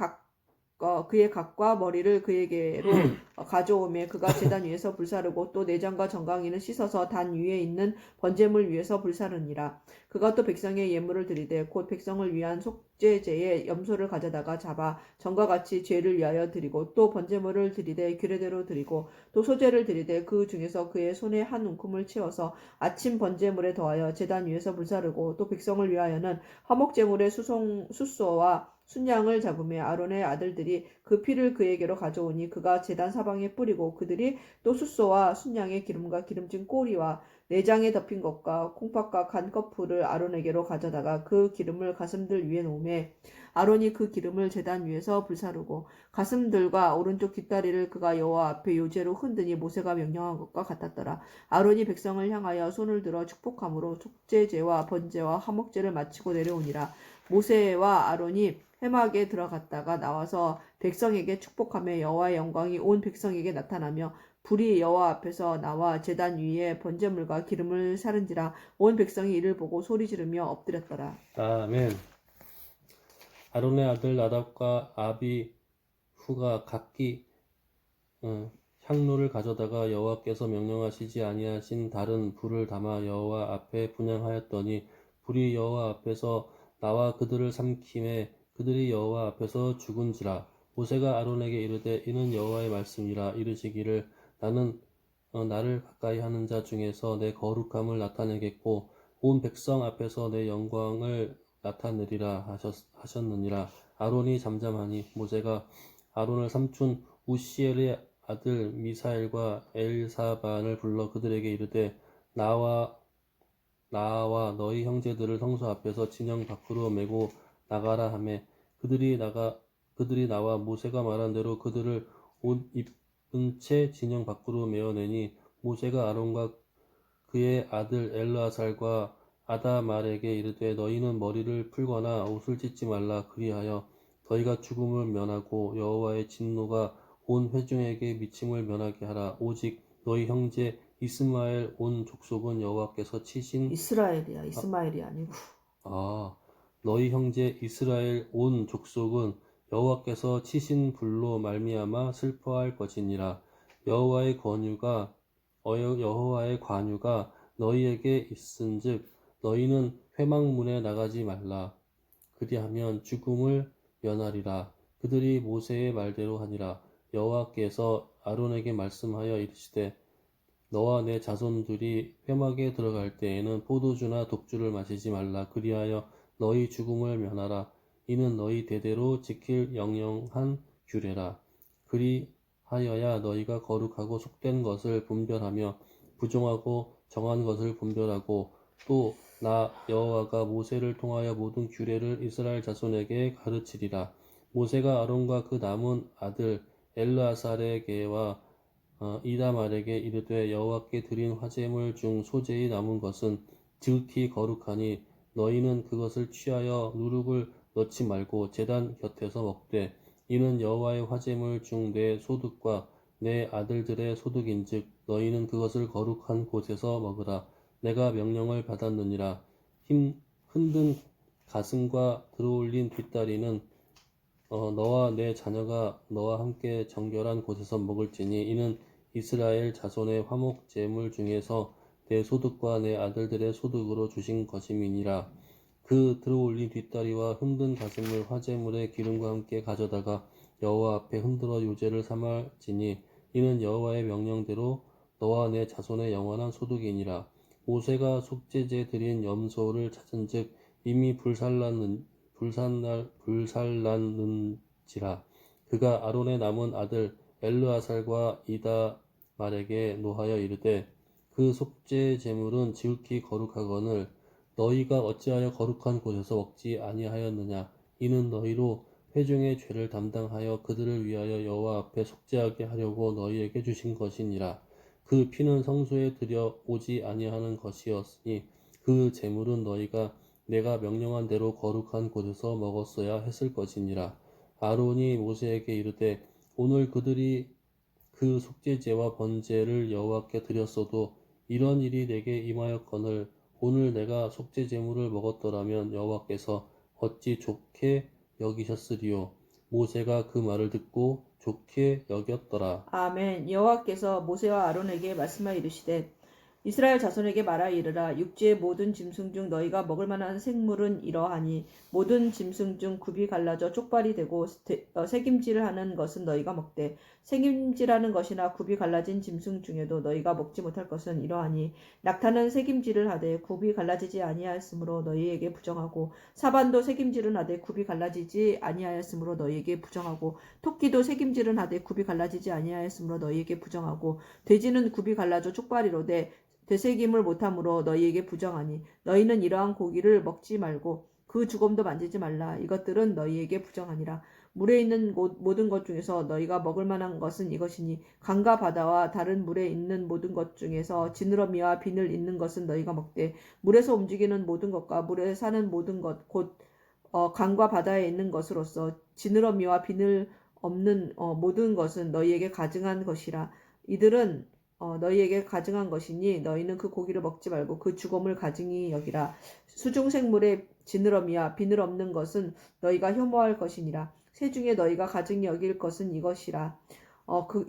각과 머리를 그에게로 가져오며 그가 제단 위에서 불사르고 또 내장과 정강이는 씻어서 단 위에 있는 번제물 위에서 불사르니라. 그가 또 백성의 예물을 드리되 곧 백성을 위한 속죄제의 염소를 가져다가 잡아 전과 같이 죄를 위하여 드리고 또 번제물을 드리되 규례대로 드리고 또 소제를 드리되 그 중에서 그의 손에 한 움큼을 채워서 아침 번제물에 더하여 제단 위에서 불사르고 또 백성을 위하여는 화목제물의 숫소와 순양을 잡으며 아론의 아들들이 그 피를 그에게로 가져오니 그가 제단 사방에 뿌리고 그들이 또 숫소와 순양의 기름과 기름진 꼬리와 내장에 덮인 것과 콩팥과 간 껍풀을 아론에게로 가져다가 그 기름을 가슴들 위에 놓으매 아론이 그 기름을 제단 위에서 불사르고 가슴들과 오른쪽 뒷다리를 그가 여호와 앞에 요제로 흔드니 모세가 명령한 것과 같았더라. 아론이 백성을 향하여 손을 들어 축복함으로 속죄제와 번제와 화목제를 마치고 내려오니라. 모세와 아론이 회막에 들어갔다가 나와서 백성에게 축복하며 여호와의 영광이 온 백성에게 나타나며 불이 여호와 앞에서 나와 제단 위에 번제물과 기름을 사른지라. 온 백성이 이를 보고 소리 지르며 엎드렸더라. 아멘. 아론의 아들 나답과 아비후가 각기 향로를 가져다가 여호와께서 명령하시지 아니하신 다른 불을 담아 여호와 앞에 분향하였더니 불이 여호와 앞에서 나와 그들을 삼킴에 그들이 여호와 앞에서 죽은지라. 모세가 아론에게 이르되 이는 여호와의 말씀이라. 이르시기를 나는 나를 가까이 하는 자 중에서 내 거룩함을 나타내겠고 온 백성 앞에서 내 영광을 나타내리라 하셨느니라. 아론이 잠잠하니 모세가 아론을 삼촌 우시엘의 아들 미사엘과 엘사반을 불러 그들에게 이르되 나와 너희 형제들을 성소 앞에서 진영 밖으로 메고 나가라 하매 그들이 나와 모세가 말한 대로 그들을 옷 입은 채 진영 밖으로 메어내니 모세가 아론과 그의 아들 엘르아살과 아다말에게 이르되 너희는 머리를 풀거나 옷을 찢지 말라. 그리하여 너희가 죽음을 면하고 여호와의 진노가 온 회중에게 미침을 면하게 하라. 오직 너희 형제 이스마엘 온 족속은 여호와께서 치신 이스라엘이야. 이스마엘이 아니고. 너희 형제 이스라엘 온 족속은 여호와께서 치신 불로 말미암아 슬퍼할 것이니라. 여호와의 관유가 너희에게 있은즉 너희는 회막문에 나가지 말라. 그리하면 죽음을 면하리라. 그들이 모세의 말대로 하니라. 여호와께서 아론에게 말씀하여 이르시되 너와 내 자손들이 회막에 들어갈 때에는 포도주나 독주를 마시지 말라. 그리하여 너희 죽음을 면하라. 이는 너희 대대로 지킬 영영한 규례라. 그리하여야 너희가 거룩하고 속된 것을 분별하며 부정하고 정한 것을 분별하고 또 나 여호와가 모세를 통하여 모든 규례를 이스라엘 자손에게 가르치리라. 모세가 아론과 그 남은 아들 엘르아살에게와 이다말에게 이르되 여호와께 드린 화제물 중 소재의 남은 것은 지극히 거룩하니 너희는 그것을 취하여 누룩을 넣지 말고 제단 곁에서 먹되 이는 여호와의 화제물 중 내 소득과 내 아들들의 소득인즉 너희는 그것을 거룩한 곳에서 먹으라. 내가 명령을 받았느니라. 흔든 가슴과 들어올린 뒷다리는 너와 내 자녀가 너와 함께 정결한 곳에서 먹을지니 이는 이스라엘 자손의 화목 제물 중에서 내 소득과 내 아들들의 소득으로 주신 것임이니라. 그 들어올린 뒷다리와 흔든 가슴을 화제물의 기름과 함께 가져다가 여호와 앞에 흔들어 요제를 삼을지니 이는 여호와의 명령대로 너와 내 자손의 영원한 소득이니라. 모세가 속죄제 드린 염소를 찾은즉 이미 불살랐는지라. 그가 아론의 남은 아들 엘르아살과 이다말에게 노하여 이르되 그 속죄 제물은 지극히 거룩하거늘 너희가 어찌하여 거룩한 곳에서 먹지 아니하였느냐. 이는 너희로 회중의 죄를 담당하여 그들을 위하여 여호와 앞에 속죄하게 하려고 너희에게 주신 것이니라. 그 피는 성소에 들여오지 아니하는 것이었으니 그 제물은 너희가 내가 명령한 대로 거룩한 곳에서 먹었어야 했을 것이니라. 아론이 모세에게 이르되 오늘 그들이 그 속죄제와 번제를 여호와께 드렸어도 이런 일이 내게 임하였거늘 오늘 내가 속죄 제물을 먹었더라면 여호와께서 어찌 좋게 여기셨으리요. 모세가 그 말을 듣고 좋게 여겼더라. 아멘. 여호와께서 모세와 아론에게 말씀하여 이르시되 이스라엘 자손에게 말하여 이르라. 육지의 모든 짐승 중 너희가 먹을 만한 생물은 이러하니 모든 짐승 중 굽이 갈라져 쪽발이 되고 새김질을 하는 것은 너희가 먹되 새김질하는 것이나 굽이 갈라진 짐승 중에도 너희가 먹지 못할 것은 이러하니 낙타는 새김질을 하되 굽이 갈라지지 아니하였으므로 너희에게 부정하고 사반도 새김질은 하되 굽이 갈라지지 아니하였으므로 너희에게 부정하고 토끼도 새김질은 하되 굽이 갈라지지 아니하였으므로 너희에게 부정하고 돼지는 굽이 갈라져 쪽발이로되 되새김을 못함으로 너희에게 부정하니 너희는 이러한 고기를 먹지 말고 그 주검도 만지지 말라. 이것들은 너희에게 부정하니라. 물에 있는 모든 것 중에서 너희가 먹을 만한 것은 이것이니 강과 바다와 다른 물에 있는 모든 것 중에서 지느러미와 비늘 있는 것은 너희가 먹되 물에서 움직이는 모든 것과 물에 사는 모든 것 곧 강과 바다에 있는 것으로서 지느러미와 비늘 없는 모든 것은 너희에게 가증한 것이라. 이들은 너희에게 가증한 것이니 너희는 그 고기를 먹지 말고 그 죽음을 가증히 여기라. 수중생물의 지느러미와 비늘 없는 것은 너희가 혐오할 것이니라. 새 중에 너희가 가증히 여길 것은 이것이라.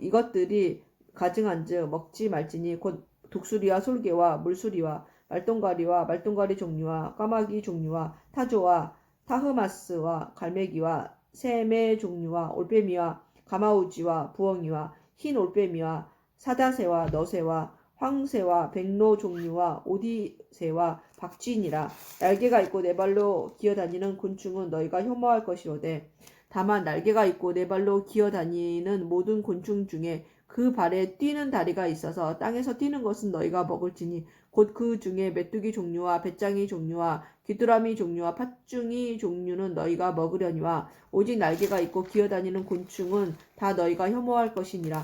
이것들이 가증한즉 먹지 말지니 곧 독수리와 솔개와 물수리와 말똥가리와 말똥가리 종류와 까마귀 종류와 타조와 타흐마스와 갈매기와 샘의 종류와 올빼미와 가마우지와 부엉이와 흰 올빼미와 사다새와 너새와 황새와 백로 종류와 오디새와 박쥐니라. 날개가 있고 네 발로 기어다니는 곤충은 너희가 혐오할 것이로되 다만 날개가 있고 네 발로 기어다니는 모든 곤충 중에 그 발에 뛰는 다리가 있어서 땅에서 뛰는 것은 너희가 먹을지니 곧 그 중에 메뚜기 종류와 배짱이 종류와 귀뚜라미 종류와 팥중이 종류는 너희가 먹으려니와 오직 날개가 있고 기어다니는 곤충은 다 너희가 혐오할 것이니라.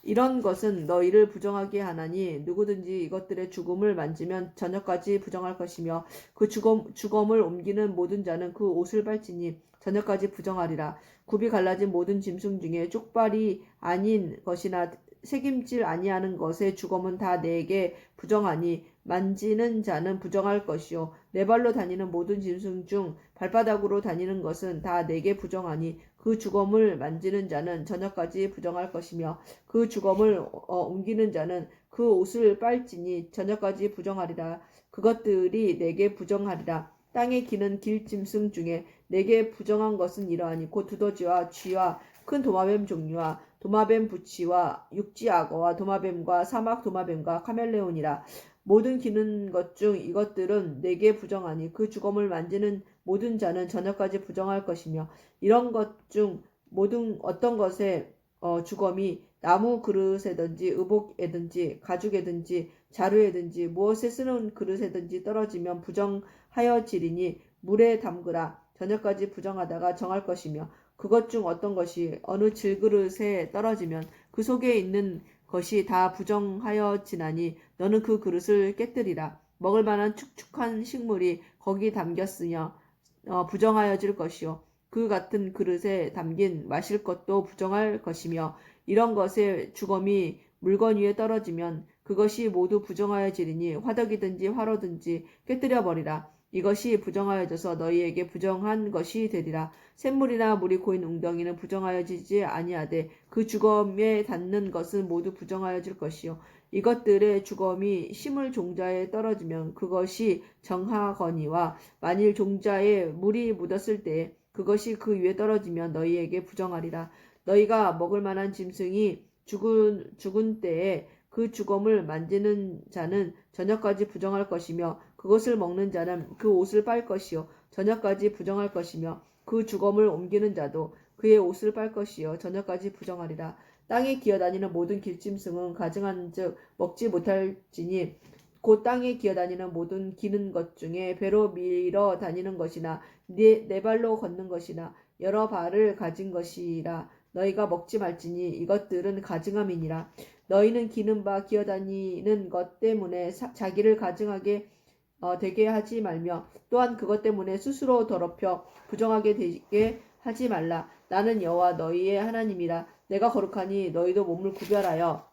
이런 것은 너희를 부정하게 하나니 누구든지 이것들의 죽음을 만지면 저녁까지 부정할 것이며 그 죽음을 옮기는 모든 자는 그 옷을 빨지니 저녁까지 부정하리라. 굽이 갈라진 모든 짐승 중에 쪽발이 아닌 것이나 새김질 아니하는 것의 죽음은 다 내게 부정하니 만지는 자는 부정할 것이요 네 발로 다니는 모든 짐승 중 발바닥으로 다니는 것은 다 내게 부정하니 그 죽음을 만지는 자는 저녁까지 부정할 것이며 그 죽음을 옮기는 자는 그 옷을 빨지니 저녁까지 부정하리라. 그것들이 내게 부정하리라. 땅에 기는 길짐승 중에 내게 부정한 것은 이러하니 곧 두더지와 쥐와 큰 도마뱀 종류와 도마뱀 부치와 육지악어와 도마뱀과 사막 도마뱀과 카멜레온이라. 모든 기는 것 중 이것들은 내게 부정하니 그 죽음을 만지는 모든 자는 저녁까지 부정할 것이며 이런 것 중 모든 어떤 것의 죽음이 나무 그릇에든지 의복에든지 가죽에든지 자루에든지 무엇에 쓰는 그릇에든지 떨어지면 부정하여지리니 물에 담그라. 저녁까지 부정하다가 정할 것이며 그것 중 어떤 것이 어느 질그릇에 떨어지면 그 속에 있는 것이 다 부정하여지나니 너는 그 그릇을 깨뜨리라. 먹을 만한 축축한 식물이 거기 담겼으며 부정하여질 것이요 그 같은 그릇에 담긴 마실 것도 부정할 것이며 이런 것의 죽음이 물건 위에 떨어지면 그것이 모두 부정하여지리니 화덕이든지 화로든지 깨뜨려 버리라. 이것이 부정하여져서 너희에게 부정한 것이 되리라. 샘물이나 물이 고인 웅덩이는 부정하여지지 아니하되 그 죽음에 닿는 것은 모두 부정하여질 것이요 이것들의 죽음이 심을 종자에 떨어지면 그것이 정하거니와 만일 종자에 물이 묻었을 때에 그것이 그 위에 떨어지면 너희에게 부정하리라. 너희가 먹을 만한 짐승이 죽은 때에 그 죽음을 만지는 자는 저녁까지 부정할 것이며 그것을 먹는 자는 그 옷을 빨 것이요 저녁까지 부정할 것이며 그 죽음을 옮기는 자도 그의 옷을 빨 것이요 저녁까지 부정하리라. 땅에 기어다니는 모든 길짐승은 가증한즉 먹지 못할지니 곧 땅에 기어다니는 모든 기는 것 중에 배로 밀어 다니는 것이나 네 발로 걷는 것이나 여러 발을 가진 것이라. 너희가 먹지 말지니 이것들은 가증함이니라. 너희는 기는 바 기어다니는 것 때문에 자기를 가증하게 되게 하지 말며 또한 그것 때문에 스스로 더럽혀 부정하게 되게 하지 말라. 나는 여호와 너희의 하나님이라. 내가 거룩하니 너희도 몸을 구별하여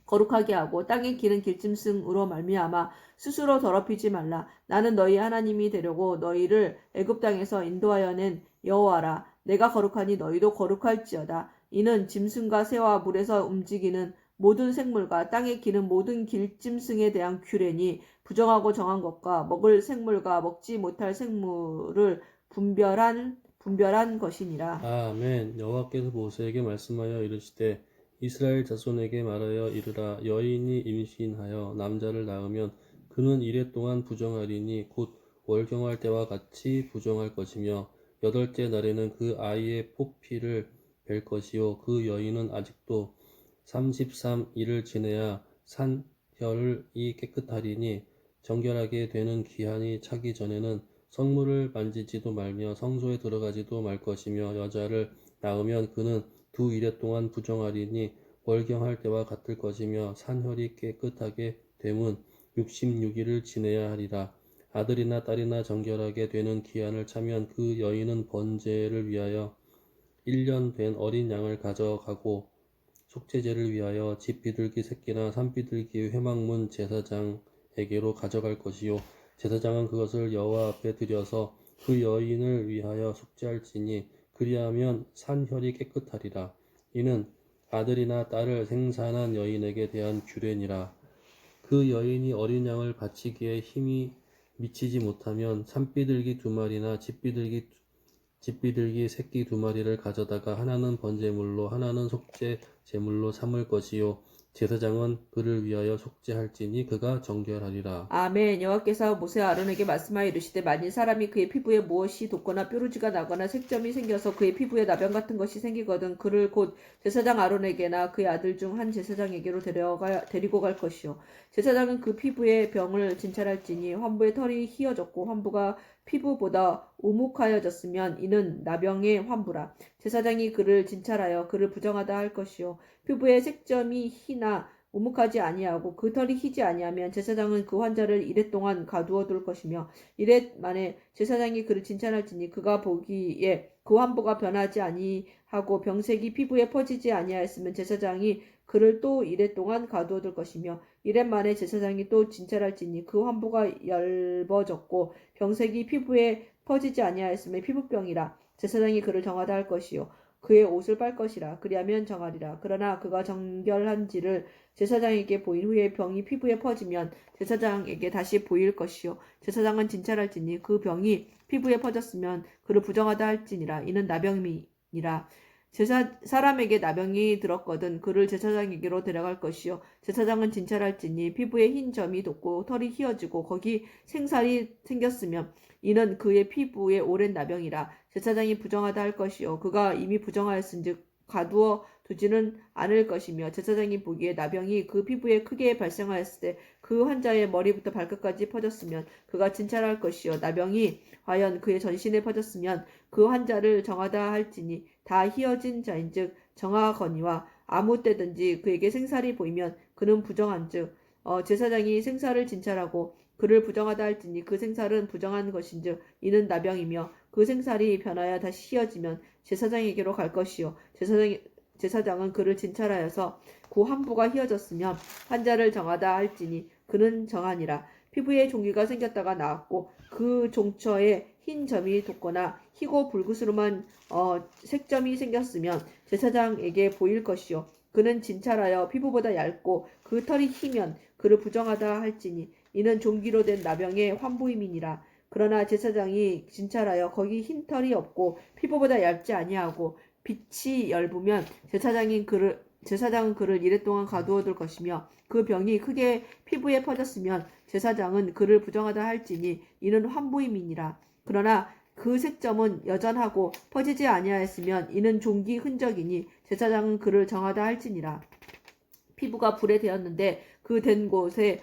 거룩하게 하고 땅에 기는 길짐승으로 말미암아 스스로 더럽히지 말라. 나는 너희 하나님이 되려고 너희를 애굽 땅에서 인도하여 낸 여호와라. 내가 거룩하니 너희도 거룩할지어다. 이는 짐승과 새와 물에서 움직이는 모든 생물과 땅에 기는 모든 길짐승에 대한 규례니 부정하고 정한 것과 먹을 생물과 먹지 못할 생물을 분별한 것이니라. 아멘. 여호와께서 모세에게 말씀하여 이르시되 이스라엘 자손에게 말하여 이르라. 여인이 임신하여 남자를 낳으면 그는 이레 동안 부정하리니 곧 월경할 때와 같이 부정할 것이며 8째 날에는 그 아이의 포피를 벨 것이요 그 여인은 아직도 33일을 지내야 산혈이 깨끗하리니 정결하게 되는 기한이 차기 전에는 성물을 만지지도 말며 성소에 들어가지도 말 것이며 여자를 낳으면 그는 2일에 동안 부정하리니 월경할 때와 같을 것이며 산혈이 깨끗하게 됨은 66일을 지내야 하리라. 아들이나 딸이나 정결하게 되는 기한을 차면 그 여인은 번제를 위하여 1년 된 어린 양을 가져가고 속죄제를 위하여 집 비둘기 새끼나 산 비둘기의 회막문 제사장에게로 가져갈 것이요 제사장은 그것을 여호와 앞에 들여서 그 여인을 위하여 속죄할지니 그리하면 산 혈이 깨끗하리라. 이는 아들이나 딸을 생산한 여인에게 대한 규례니라. 그 여인이 어린 양을 바치기에 힘이 미치지 못하면 산비둘기 2마리나 집비둘기 새끼 2마리를 가져다가 하나는 번제물로 하나는 속죄 제물로 삼을 것이요 제사장은 그를 위하여 속죄할지니 그가 정결하리라. 아멘. 여호와께서 모세와 아론에게 말씀하여 이르시되 만일 사람이 그의 피부에 무엇이 돋거나 뾰루지가 나거나 색점이 생겨서 그의 피부에 나병 같은 것이 생기거든 그를 곧 제사장 아론에게나 그의 아들 중 한 제사장에게로 데리고 갈 것이요 제사장은 그 피부의 병을 진찰할지니 환부의 털이 휘어졌고 환부가 피부보다 우묵하여졌으면 이는 나병의 환부라. 제사장이 그를 진찰하여 그를 부정하다 할 것이요 피부의 색점이 희나 오목하지 아니하고 그 털이 희지 아니하면 제사장은 그 환자를 이레 동안 가두어 둘 것이며 이레 만에 제사장이 그를 진찰할지니 그가 보기에 그 환부가 변하지 아니하고 병색이 피부에 퍼지지 아니하였으면 제사장이 그를 또 이레 동안 가두어 둘 것이며 이레 만에 제사장이 또 진찰할지니 그 환부가 엷어졌고 병색이 피부에 퍼지지 아니하였으면 피부병이라 제사장이 그를 정하다 할 것이요 그의 옷을 빨 것이라 그리하면 정하리라. 그러나 그가 정결한지를 제사장에게 보인 후에 병이 피부에 퍼지면 제사장에게 다시 보일 것이요 제사장은 진찰할지니 그 병이 피부에 퍼졌으면 그를 부정하다 할지니라. 이는 나병이니라. 사람에게 나병이 들었거든 그를 제사장에게로 데려갈 것이요 제사장은 진찰할지니 피부에 흰 점이 돋고 털이 휘어지고 거기 생살이 생겼으면 이는 그의 피부에 오랜 나병이라. 제사장이 부정하다 할 것이요 그가 이미 부정하였은즉 가두어 두지는 않을 것이며 제사장이 보기에 나병이 그 피부에 크게 발생하였을 때 그 환자의 머리부터 발끝까지 퍼졌으면 그가 진찰할 것이요 나병이 과연 그의 전신에 퍼졌으면 그 환자를 정하다 할지니 다 휘어진 자인즉 정하거니와 아무 때든지 그에게 생살이 보이면 그는 부정한즉 제사장이 생살을 진찰하고 그를 부정하다 할지니 그 생살은 부정한 것인즉 이는 나병이며 그 생살이 변하여 다시 휘어지면 제사장에게로 갈 것이요 제사장은 그를 진찰하여서 그 환부가 휘어졌으면 환자를 정하다 할지니 그는 정하니라. 피부에 종기가 생겼다가 나았고 그 종처에 흰 점이 돋거나 희고 불구스름한 색점이 생겼으면 제사장에게 보일 것이요 그는 진찰하여 피부보다 얇고 그 털이 희면 그를 부정하다 할지니 이는 종기로 된 나병의 환부임이니라. 그러나 제사장이 진찰하여 거기 흰 털이 없고 피부보다 얇지 아니하고 빛이 엷으면 제사장은 그를 이레 동안 가두어 둘 것이며 그 병이 크게 피부에 퍼졌으면 제사장은 그를 부정하다 할지니 이는 환부임이니라. 그러나 그 색점은 여전하고 퍼지지 아니하였으면 이는 종기 흔적이니 제사장은 그를 정하다 할지니라. 피부가 불에 되었는데 그 된 곳에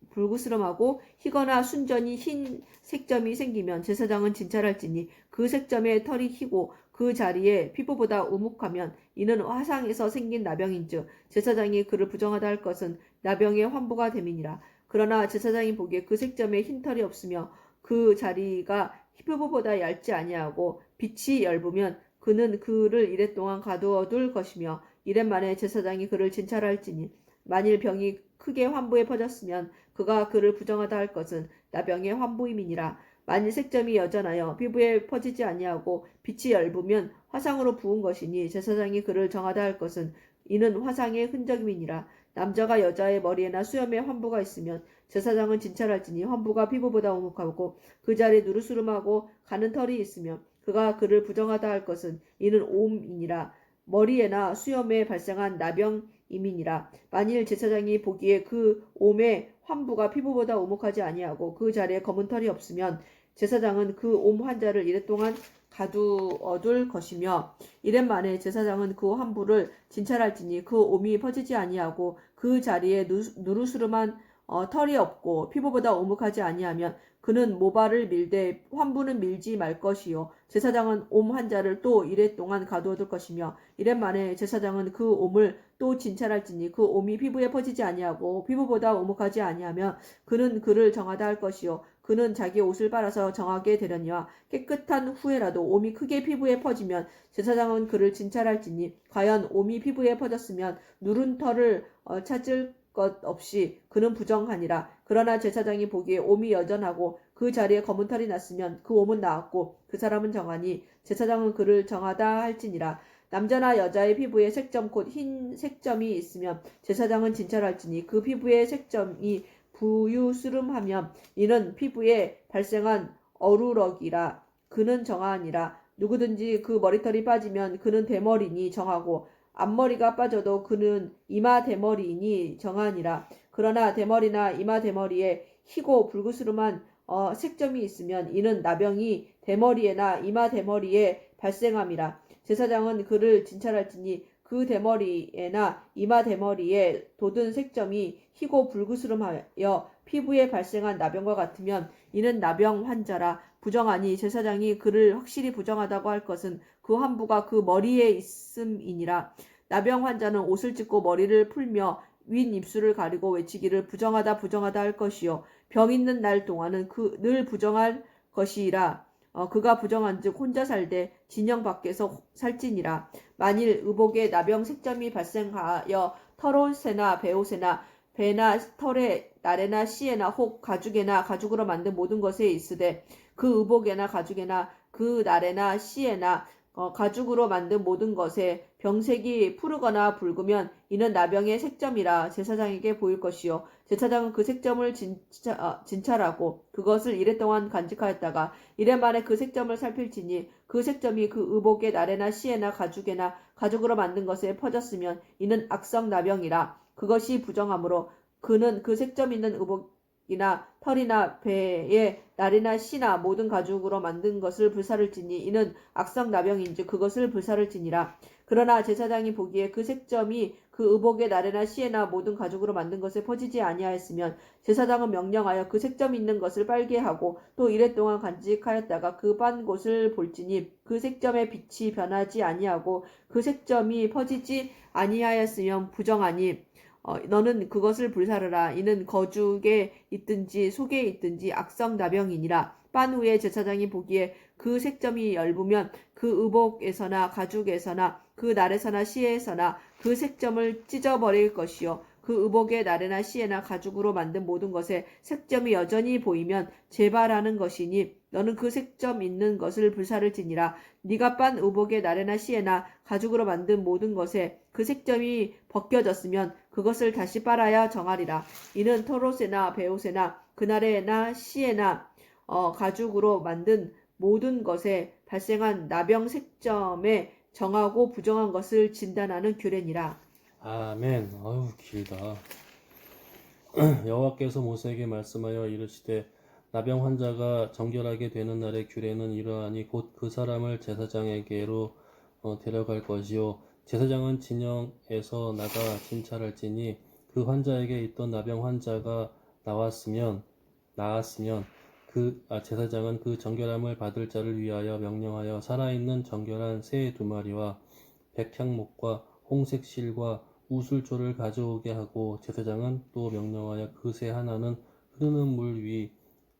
불구스름하고 희거나 순전히 흰 색점이 생기면 제사장은 진찰할지니 그 색점에 털이 희고 그 자리에 피부보다 우묵하면 이는 화상에서 생긴 나병인즉 제사장이 그를 부정하다 할 것은 나병의 환부가 됨이니라. 그러나 제사장이 보기에 그 색점에 흰 털이 없으며 그 자리가 피부보다 얇지 아니하고 빛이 엷으면 그는 그를 이레 동안 가두어 둘 것이며 이레 만에 제사장이 그를 진찰할지니 만일 병이 크게 환부에 퍼졌으면 그가 그를 부정하다 할 것은 나병의 환부임이니라. 만일 색점이 여전하여 피부에 퍼지지 아니하고 빛이 엷으면 화상으로 부은 것이니 제사장이 그를 정하다 할 것은 이는 화상의 흔적임이니라. 남자가 여자의 머리에나 수염에 환부가 있으면 제사장은 진찰할지니 환부가 피부보다 오목하고 그 자리에 누르스름하고 가는 털이 있으면 그가 그를 부정하다 할 것은 이는 옴이니라. 머리에나 수염에 발생한 나병임이니라. 만일 제사장이 보기에 그 옴의 환부가 피부보다 오목하지 아니하고 그 자리에 검은 털이 없으면 제사장은 그 옴 환자를 이레 동안 가두어둘 것이며 이레 만에 제사장은 그 환부를 진찰할지니 그 옴이 퍼지지 아니하고 그 자리에 누르스름한 털이 없고 피부보다 오목하지 아니하면 그는 모발을 밀되 환부는 밀지 말 것이요 제사장은 옴 환자를 또 이레 동안 가두어둘 것이며 이레 만에 제사장은 그 옴을 또 진찰할지니 그 옴이 피부에 퍼지지 아니하고 피부보다 오목하지 아니하면 그는 그를 정하다 할 것이요 그는 자기 옷을 빨아서 정하게 되려니와 깨끗한 후에라도 옴이 크게 피부에 퍼지면 제사장은 그를 진찰할지니 과연 옴이 피부에 퍼졌으면 누른 털을 찾을 것 없이 그는 부정하니라. 그러나 제사장이 보기에 옴이 여전하고 그 자리에 검은 털이 났으면 그 옴은 나았고 그 사람은 정하니 제사장은 그를 정하다 할지니라. 남자나 여자의 피부에 색점 곧 흰 색점이 있으면 제사장은 진찰할지니 그 피부의 색점이 부유스름하면 이는 피부에 발생한 어루럭이라. 그는 정하니라. 누구든지 그 머리털이 빠지면 그는 대머리니 정하고 앞머리가 빠져도 그는 이마 대머리이니 정하니라. 그러나 대머리나 이마 대머리에 희고 불그스름한 색점이 있으면 이는 나병이 대머리에나 이마 대머리에 발생함이라. 제사장은 그를 진찰할지니 그 대머리에나 이마 대머리에 돋은 색점이 희고 불그스름하여 피부에 발생한 나병과 같으면 이는 나병 환자라. 부정하니 제사장이 그를 확실히 부정하다고 할 것은 그 환부가 그 머리에 있음이니라. 나병 환자는 옷을 찢고 머리를 풀며 윗 입술을 가리고 외치기를 부정하다 부정하다 할 것이요 병 있는 날 동안은 늘 부정할 것이라. 그가 부정한즉 혼자 살되 진영 밖에서 살지니라. 만일 의복에 나병 색점이 발생하여 털옷에나 베옷에나 배나 털에 나래나 씨에나 혹 가죽에나 가죽으로 만든 모든 것에 있으되 그 의복에나 가죽에나 그 나래나 씨에나 가죽으로 만든 모든 것에 병색이 푸르거나 붉으면 이는 나병의 색점이라 제사장에게 보일 것이요 제사장은 그 색점을 진찰하고 그것을 이래 동안 간직하였다가 이래 만에 그 색점을 살필지니 그 색점이 그 의복의 나래나 씨에나 가죽에나 가죽으로 만든 것에 퍼졌으면 이는 악성 나병이라. 그것이 부정하므로 그는 그 색점 있는 의복이나 털이나 배에 날이나 씨나 모든 가죽으로 만든 것을 불사를지니 이는 악성 나병인즉 그것을 불사를지니라. 그러나 제사장이 보기에 그 색점이 그 의복의 나래나 씨에나 모든 가죽으로 만든 것에 퍼지지 아니하였으면 제사장은 명령하여 그 색점 있는 것을 빨게 하고 또 이래 동안 간직하였다가 그 빤 곳을 볼지니 그 색점의 빛이 변하지 아니하고 그 색점이 퍼지지 아니하였으면 부정하니 너는 그것을 불사르라. 이는 거죽에 있든지 속에 있든지 악성 나병이니라. 빤 후에 제사장이 보기에 그 색점이 엷으면 그 의복에서나 가죽에서나 그 날에서나 씨에서나 그 색점을 찢어버릴 것이요 그 의복의 날에나 씨에나 가죽으로 만든 모든 것에 색점이 여전히 보이면 재발하는 것이니 너는 그 색점 있는 것을 불사를지니라. 네가 빤 의복의 날에나 씨에나 가죽으로 만든 모든 것에 그 색점이 벗겨졌으면 그것을 다시 빨아야 정하리라. 이는 털옷에나 베옷에나 그날에나 씨에나 가죽으로 만든 모든 것에 발생한 나병 색점에 정하고 부정한 것을 진단하는 규례니라. 아멘. 아유 길다. 여호와께서 모세에게 말씀하여 이르시되 나병 환자가 정결하게 되는 날의 규례는 이러하니 곧 그 사람을 제사장에게로 데려갈 것이요 제사장은 진영에서 나가 진찰할지니 그 환자에게 있던 나병 환자가 나았으면 제사장은 그 정결함을 받을 자를 위하여 명령하여 살아있는 정결한 새 2마리와 백향목과 홍색 실과 우슬초를 가져오게 하고 제사장은 또 명령하여 그 새 하나는 흐르는 물 위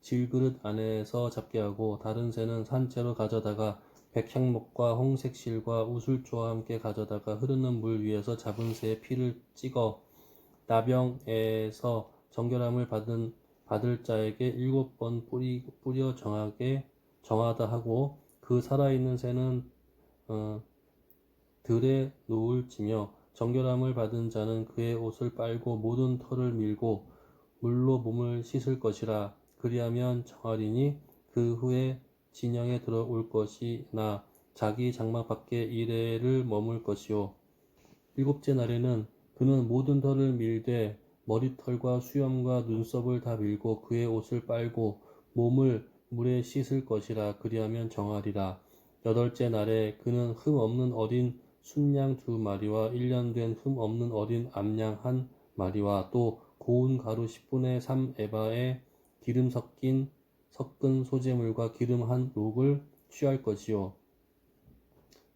질그릇 안에서 잡게 하고 다른 새는 산채로 가져다가 백향목과 홍색 실과 우슬초와 함께 가져다가 흐르는 물 위에서 잡은 새의 피를 찍어 나병에서 정결함을 받을 자에게 7번 뿌려 정하다 하고 그 살아있는 새는 들에 놓을지며 정결함을 받은 자는 그의 옷을 빨고 모든 털을 밀고 물로 몸을 씻을 것이라. 그리하면 정하리니 그 후에 진영에 들어올 것이나 자기 장막 밖에 이래를 머물 것이요 7째 날에는 그는 모든 털을 밀되 머리털과 수염과 눈썹을 다 밀고 그의 옷을 빨고 몸을 물에 씻을 것이라. 그리하면 정하리라. 8째 날에 그는 흠 없는 어린 순양 2마리와 1년 된 흠 없는 어린 암양 1마리와 또 고운 가루 10분의 3 에바에 기름 섞은 소재물과 기름 1록을 취할 것이요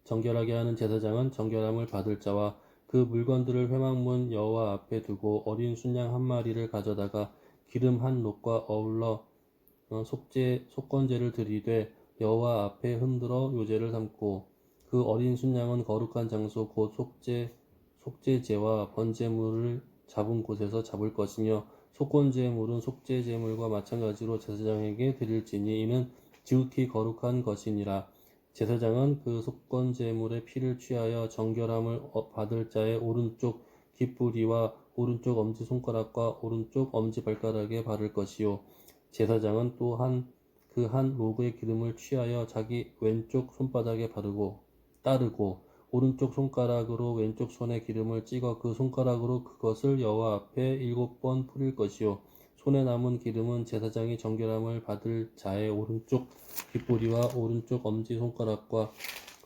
정결하게 하는 제사장은 정결함을 받을 자와 그 물건들을 회막문 여호와 앞에 두고 어린 순양 1마리를 가져다가 기름 1록과 어울러 속건제를 드리되 여호와 앞에 흔들어 요제를 삼고 그 어린 순양은 거룩한 장소 곧 속죄제와 번제물을 잡은 곳에서 잡을 것이며 속건제물은 속죄제물과 마찬가지로 제사장에게 드릴지니 이는 지극히 거룩한 것이니라. 제사장은 그 속건제물의 피를 취하여 정결함을 받을 자의 오른쪽 귓부리와 오른쪽 엄지손가락과 오른쪽 엄지발가락에 바를 것이요 제사장은 또한 그 한 로그의 기름을 취하여 자기 왼쪽 손바닥에 따르고 오른쪽 손가락으로 왼쪽 손에 기름을 찍어 그 손가락으로 그것을 여호와 앞에 7번 뿌릴 것이요 손에 남은 기름은 제사장이 정결함을 받을 자의 오른쪽 귓보리와 오른쪽 엄지손가락과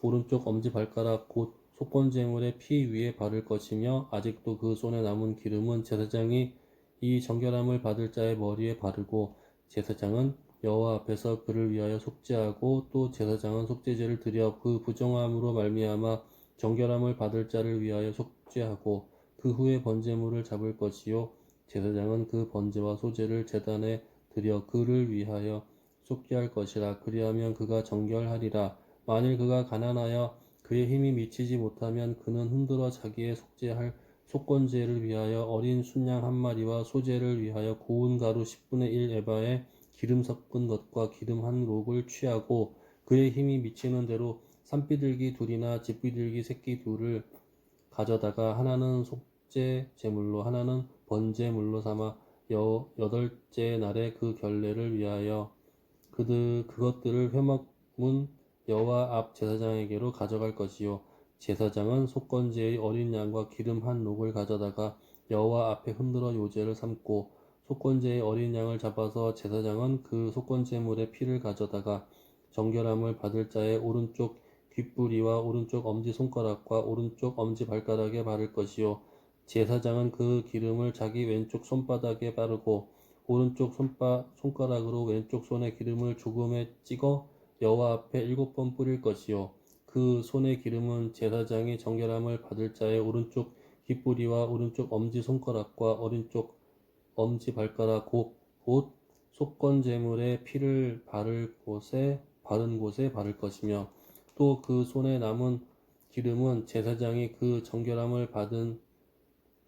오른쪽 엄지발가락 곧 속건제물의 피 위에 바를 것이며 아직도 그 손에 남은 기름은 제사장이 이 정결함을 받을 자의 머리에 바르고 제사장은 여호와 앞에서 그를 위하여 속죄하고 또 제사장은 속죄제를 드려 그 부정함으로 말미암아 정결함을 받을 자를 위하여 속죄하고 그 후에 번제물을 잡을 것이요 제사장은 그 번제와 소제를 제단에 드려 그를 위하여 속죄할 것이라. 그리하면 그가 정결하리라. 만일 그가 가난하여 그의 힘이 미치지 못하면 그는 흔들어 자기의 속죄할 속건제를 위하여 어린 순양 한 마리와 소제를 위하여 고운 가루 10분의 1 에바에 기름 섞은 것과 기름 한 록을 취하고 그의 힘이 미치는 대로 산비둘기 둘이나 집비둘기 새끼 둘을 가져다가 하나는 속죄 제물로 하나는 번제물로 삼아 여덟째 날에 그 결례를 위하여 그것들을 회막문 여호와 앞 제사장에게로 가져갈 것이요 제사장은 속건제의 어린 양과 기름 한 록을 가져다가 여호와 앞에 흔들어 요제를 삼고 속건제의 어린 양을 잡아서 제사장은 그 속건제물의 피를 가져다가 정결함을 받을 자의 오른쪽 귓부리와 오른쪽 엄지손가락과 오른쪽 엄지발가락에 바를 것이요 제사장은 그 기름을 자기 왼쪽 손바닥에 바르고 오른쪽 손가락으로 왼쪽 손에 기름을 조금에 찍어 여호와 앞에 7번 뿌릴 것이요 그 손의 기름은 제사장이 정결함을 받을 자의 오른쪽 귓부리와 오른쪽 엄지손가락과 오른쪽 엄지발가락 곧 속건제물의 피를 바른 곳에 바를 것이며 또 그 손에 남은 기름은 제사장이 그 정결함을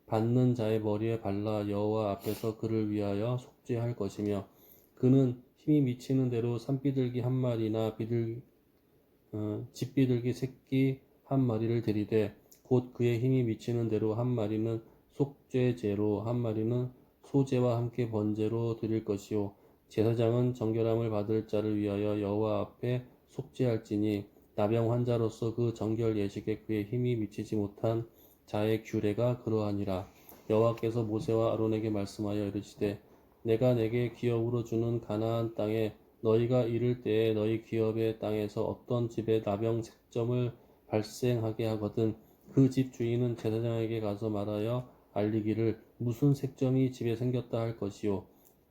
받는 자의 머리에 발라 여호와 앞에서 그를 위하여 속죄할 것이며 그는 힘이 미치는 대로 산비둘기 한 마리나 집비둘기 새끼 한 마리를 드리되 곧 그의 힘이 미치는 대로 한 마리는 속죄제로 한 마리는 소제와 함께 번제로 드릴 것이요 제사장은 정결함을 받을 자를 위하여 여호와 앞에 속죄할지니 나병 환자로서 그 정결 예식에 그의 힘이 미치지 못한 자의 규례가 그러하니라. 여호와께서 모세와 아론에게 말씀하여 이르시되 내가 내게 기업으로 주는 가나안 땅에 너희가 이를 때에 너희 기업의 땅에서 어떤 집에 나병 색점을 발생하게 하거든 그 집 주인은 제사장에게 가서 말하여 알리기를 무슨 색점이 집에 생겼다 할 것이요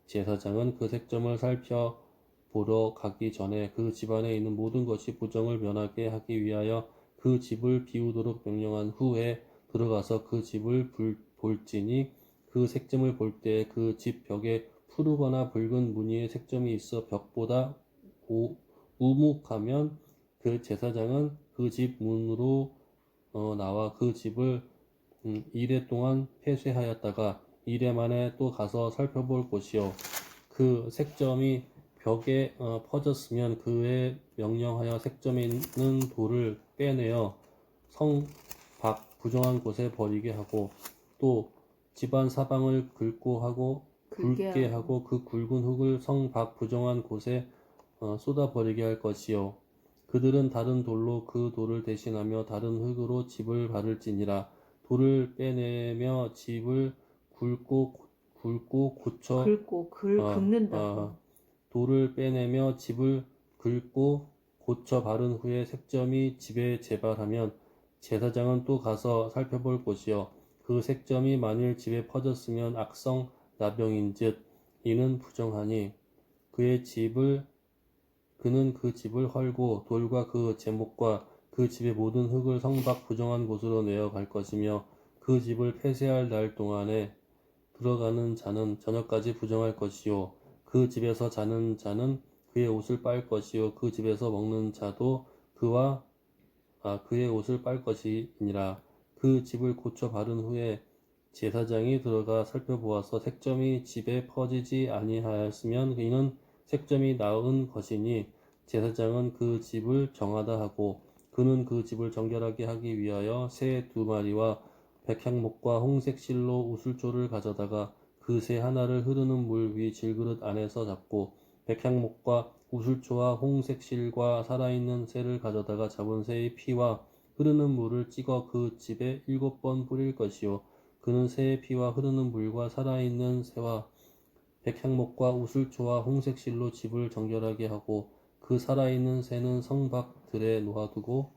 제사장은 그 색점을 살펴보러 가기 전에 그 집안에 있는 모든 것이 부정을 면하게 하기 위하여 그 집을 비우도록 명령한 후에 들어가서 그 집을 볼지니 그 색점을 볼 때 그 집 벽에 푸르거나 붉은 무늬의 색점이 있어 벽보다 우묵하면 그 제사장은 그 집 문으로 나와 그 집을 이래 동안 폐쇄하였다가 이래 만에 또 가서 살펴볼 것이요 그 색점이 벽에 퍼졌으면 그에 명령하여 색점에 있는 돌을 빼내어 성 밖 부정한 곳에 버리게 하고 또 집안 사방을 굵게 하고 그 굵은 흙을 성 밖 부정한 곳에 쏟아 버리게 할 것이요 그들은 다른 돌로 그 돌을 대신하며 다른 흙으로 집을 바를지니라 돌을 빼내며 집을 긁는다고. 돌을 빼내며 집을 긁고 고쳐 바른 후에 색점이 집에 재발하면 제사장은 또 가서 살펴볼 것이요 그 색점이 만일 집에 퍼졌으면 악성 나병인즉 이는 부정하니 그는 그 집을 헐고 돌과 그 제목과 그 집의 모든 흙을 성밖 부정한 곳으로 내어 갈 것이며 그 집을 폐쇄할 날 동안에 들어가는 자는 저녁까지 부정할 것이요 그 집에서 자는 자는 그의 옷을 빨 것이요 그 집에서 먹는 자도 그의 옷을 빨 것이니라. 그 집을 고쳐 바른 후에 제사장이 들어가 살펴보아서 색점이 집에 퍼지지 아니하였으면 이는 색점이 나은 것이니 제사장은 그 집을 정하다 하고 그는 그 집을 정결하게 하기 위하여 새 2마리와 백향목과 홍색 실로 우슬초를 가져다가 그 새 하나를 흐르는 물 위 질그릇 안에서 잡고 백향목과 우슬초와 홍색 실과 살아있는 새를 가져다가 잡은 새의 피와 흐르는 물을 찍어 그 집에 7번 뿌릴 것이요 그는 새의 피와 흐르는 물과 살아있는 새와 백향목과 우슬초와 홍색 실로 집을 정결하게 하고 그 살아있는 새는 성 밖들에 놓아주고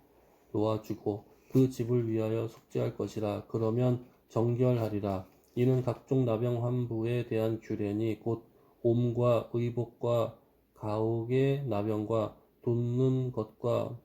그 집을 위하여 속죄할 것이라. 그러면 정결하리라. 이는 각종 나병 환부에 대한 규례니 곧 옴과 의복과 가옥의 나병과 돋는 것과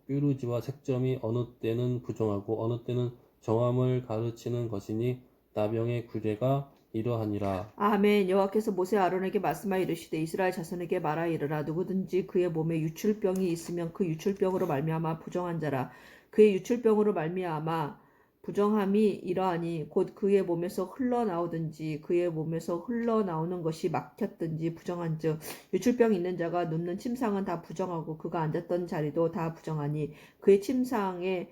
뾰루지와 색점이 어느 때는 부정하고 어느 때는 정함을 가르치는 것이니 나병의 규례가 이러하니라. 아멘. 여호와께서 모세 아론에게 말씀하여 이르시되 이스라엘 자손에게 말하 이르라. 누구든지 그의 몸에 유출병이 있으면 그 유출병으로 말미암아 부정한 자라. 그의 유출병으로 말미암아 부정함이 이러하니 곧 그의 몸에서 흘러나오든지 그의 몸에서 흘러나오는 것이 막혔든지 부정한즉 유출병 있는 자가 눕는 침상은 다 부정하고 그가 앉았던 자리도 다 부정하니 그의 침상에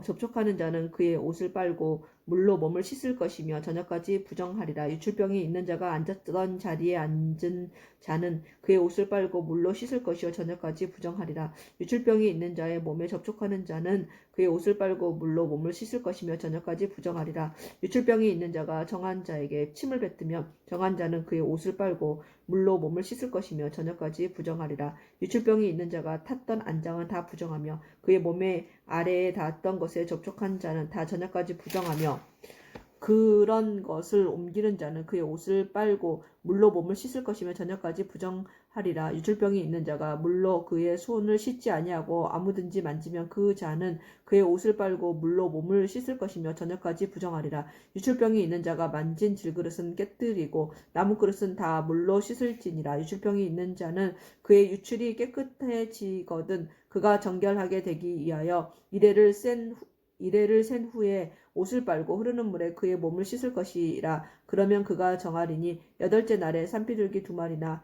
접촉하는 자는 그의 옷을 빨고 물로 몸을 씻을 것이며 저녁까지 부정하리라. 유출병이 있는 자가 앉았던 자리에 앉은 자는 그의 옷을 빨고 물로 씻을 것이요 저녁까지 부정하리라. 유출병이 있는 자의 몸에 접촉하는 자는 그의 옷을 빨고 물로 몸을 씻을 것이며 저녁까지 부정하리라. 유출병이 있는 자가 정한 자에게 침을 뱉으면 정한 자는 그의 옷을 빨고 물로 몸을 씻을 것이며 저녁까지 부정하리라. 유출병이 있는 자가 탔던 안장은 다 부정하며 그의 몸에 아래에 닿았던 것에 접촉한 자는 다 저녁까지 부정하며 그런 것을 옮기는 자는 그의 옷을 빨고 물로 몸을 씻을 것이며 저녁까지 부정하리라. 유출병이 있는 자가 물로 그의 손을 씻지 아니하고 아무든지 만지면 그 자는 그의 옷을 빨고 물로 몸을 씻을 것이며 저녁까지 부정하리라. 유출병이 있는 자가 만진 질그릇은 깨뜨리고 나무 그릇은 다 물로 씻을지니라. 유출병이 있는 자는 그의 유출이 깨끗해지거든 그가 정결하게 되기 위하여 이레를 센 후에 옷을 빨고 흐르는 물에 그의 몸을 씻을 것이라. 그러면 그가 정하리니 8째 날에 산비둘기 2마리나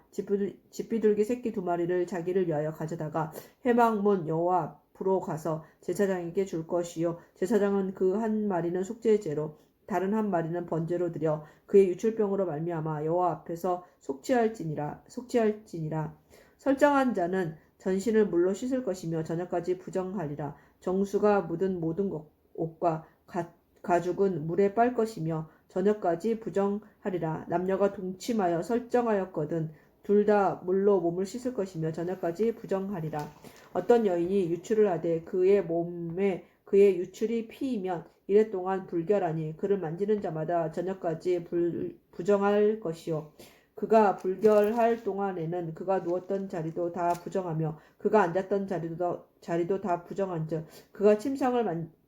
집비둘기 새끼 2마리를 자기를 위하여 가져다가 회막문 여호와 앞으로 가서 제사장에게 줄 것이요 제사장은 그 한 마리는 속죄제로 다른 한 마리는 번제로 드려 그의 유출병으로 말미암아 여호와 앞에서 속죄할지니라. 설정한 자는 전신을 물로 씻을 것이며 저녁까지 부정하리라. 정수가 묻은 모든 옷과 가죽은 물에 빨 것이며 저녁까지 부정하리라. 남녀가 동침하여 설정하였거든 둘 다 물로 몸을 씻을 것이며 저녁까지 부정하리라. 어떤 여인이 유출을 하되 그의 몸에 그의 유출이 피이면 이래 동안 불결하니 그를 만지는 자마다 저녁까지 부정할 것이요 그가 불결할 동안에는 그가 누웠던 자리도 다 부정하며 그가 앉았던 자리도 다 부정한즉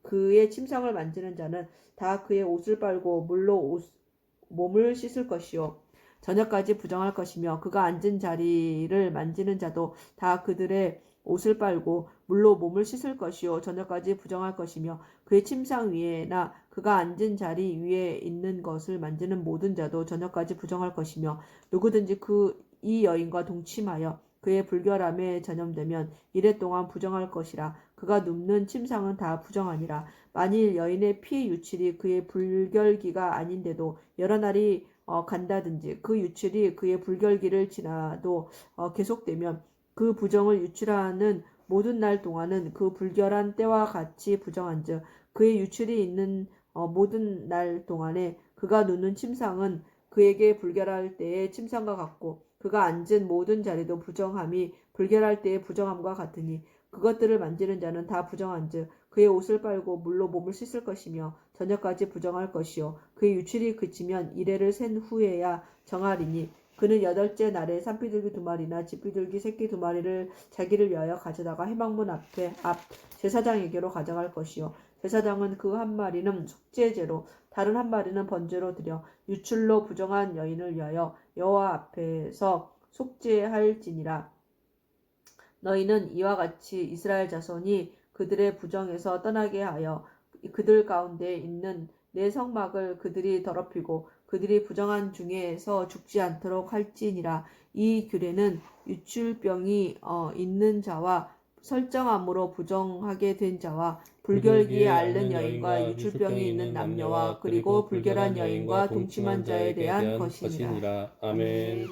그의 침상을 만지는 자는 다 그의 옷을 빨고 물로 몸을 씻을 것이요 저녁까지 부정할 것이며 그가 앉은 자리를 만지는 자도 다 그들의 옷을 빨고 물로 몸을 씻을 것이요 저녁까지 부정할 것이며 그의 침상 위에나 그가 앉은 자리 위에 있는 것을 만지는 모든 자도 저녁까지 부정할 것이며 누구든지 이 여인과 동침하여 그의 불결함에 전염되면 이래 동안 부정할 것이라. 그가 눕는 침상은 다 부정하니라. 만일 여인의 피의 유출이 그의 불결기가 아닌데도 여러 날이 간다든지 그 유출이 그의 불결기를 지나도 계속되면 그 부정을 유출하는 모든 날 동안은 그 불결한 때와 같이 부정한즉 그의 유출이 있는 모든 날 동안에 그가 눕는 침상은 그에게 불결할 때의 침상과 같고 그가 앉은 모든 자리도 부정함이 불결할 때의 부정함과 같으니 그것들을 만지는 자는 다 부정한즉 그의 옷을 빨고 물로 몸을 씻을 것이며 저녁까지 부정할 것이요 그의 유출이 그치면 이레를 센 후에야 정하리니 그는 8째 날에 산비둘기 2마리나 집비둘기 새끼 2마리를 자기를 위하여 가져다가 회막문 앞 제사장에게로 가져갈 것이요 제사장은 그 한 마리는 속죄제로 다른 한 마리는 번제로 드려 유출로 부정한 여인을 위하여 여호와 앞에서 속죄할지니라. 너희는 이와 같이 이스라엘 자손이 그들의 부정에서 떠나게 하여 그들 가운데 있는 내 성막을 그들이 더럽히고 그들이 부정한 중에서 죽지 않도록 할지니라. 이 규례는 유출병이 있는 자와 설정함으로 부정하게 된 자와 불결기에 앓는 여인과 유출병이 있는 남녀와 그리고 불결한 여인과 동침한 자에 대한 것이니라. 아멘.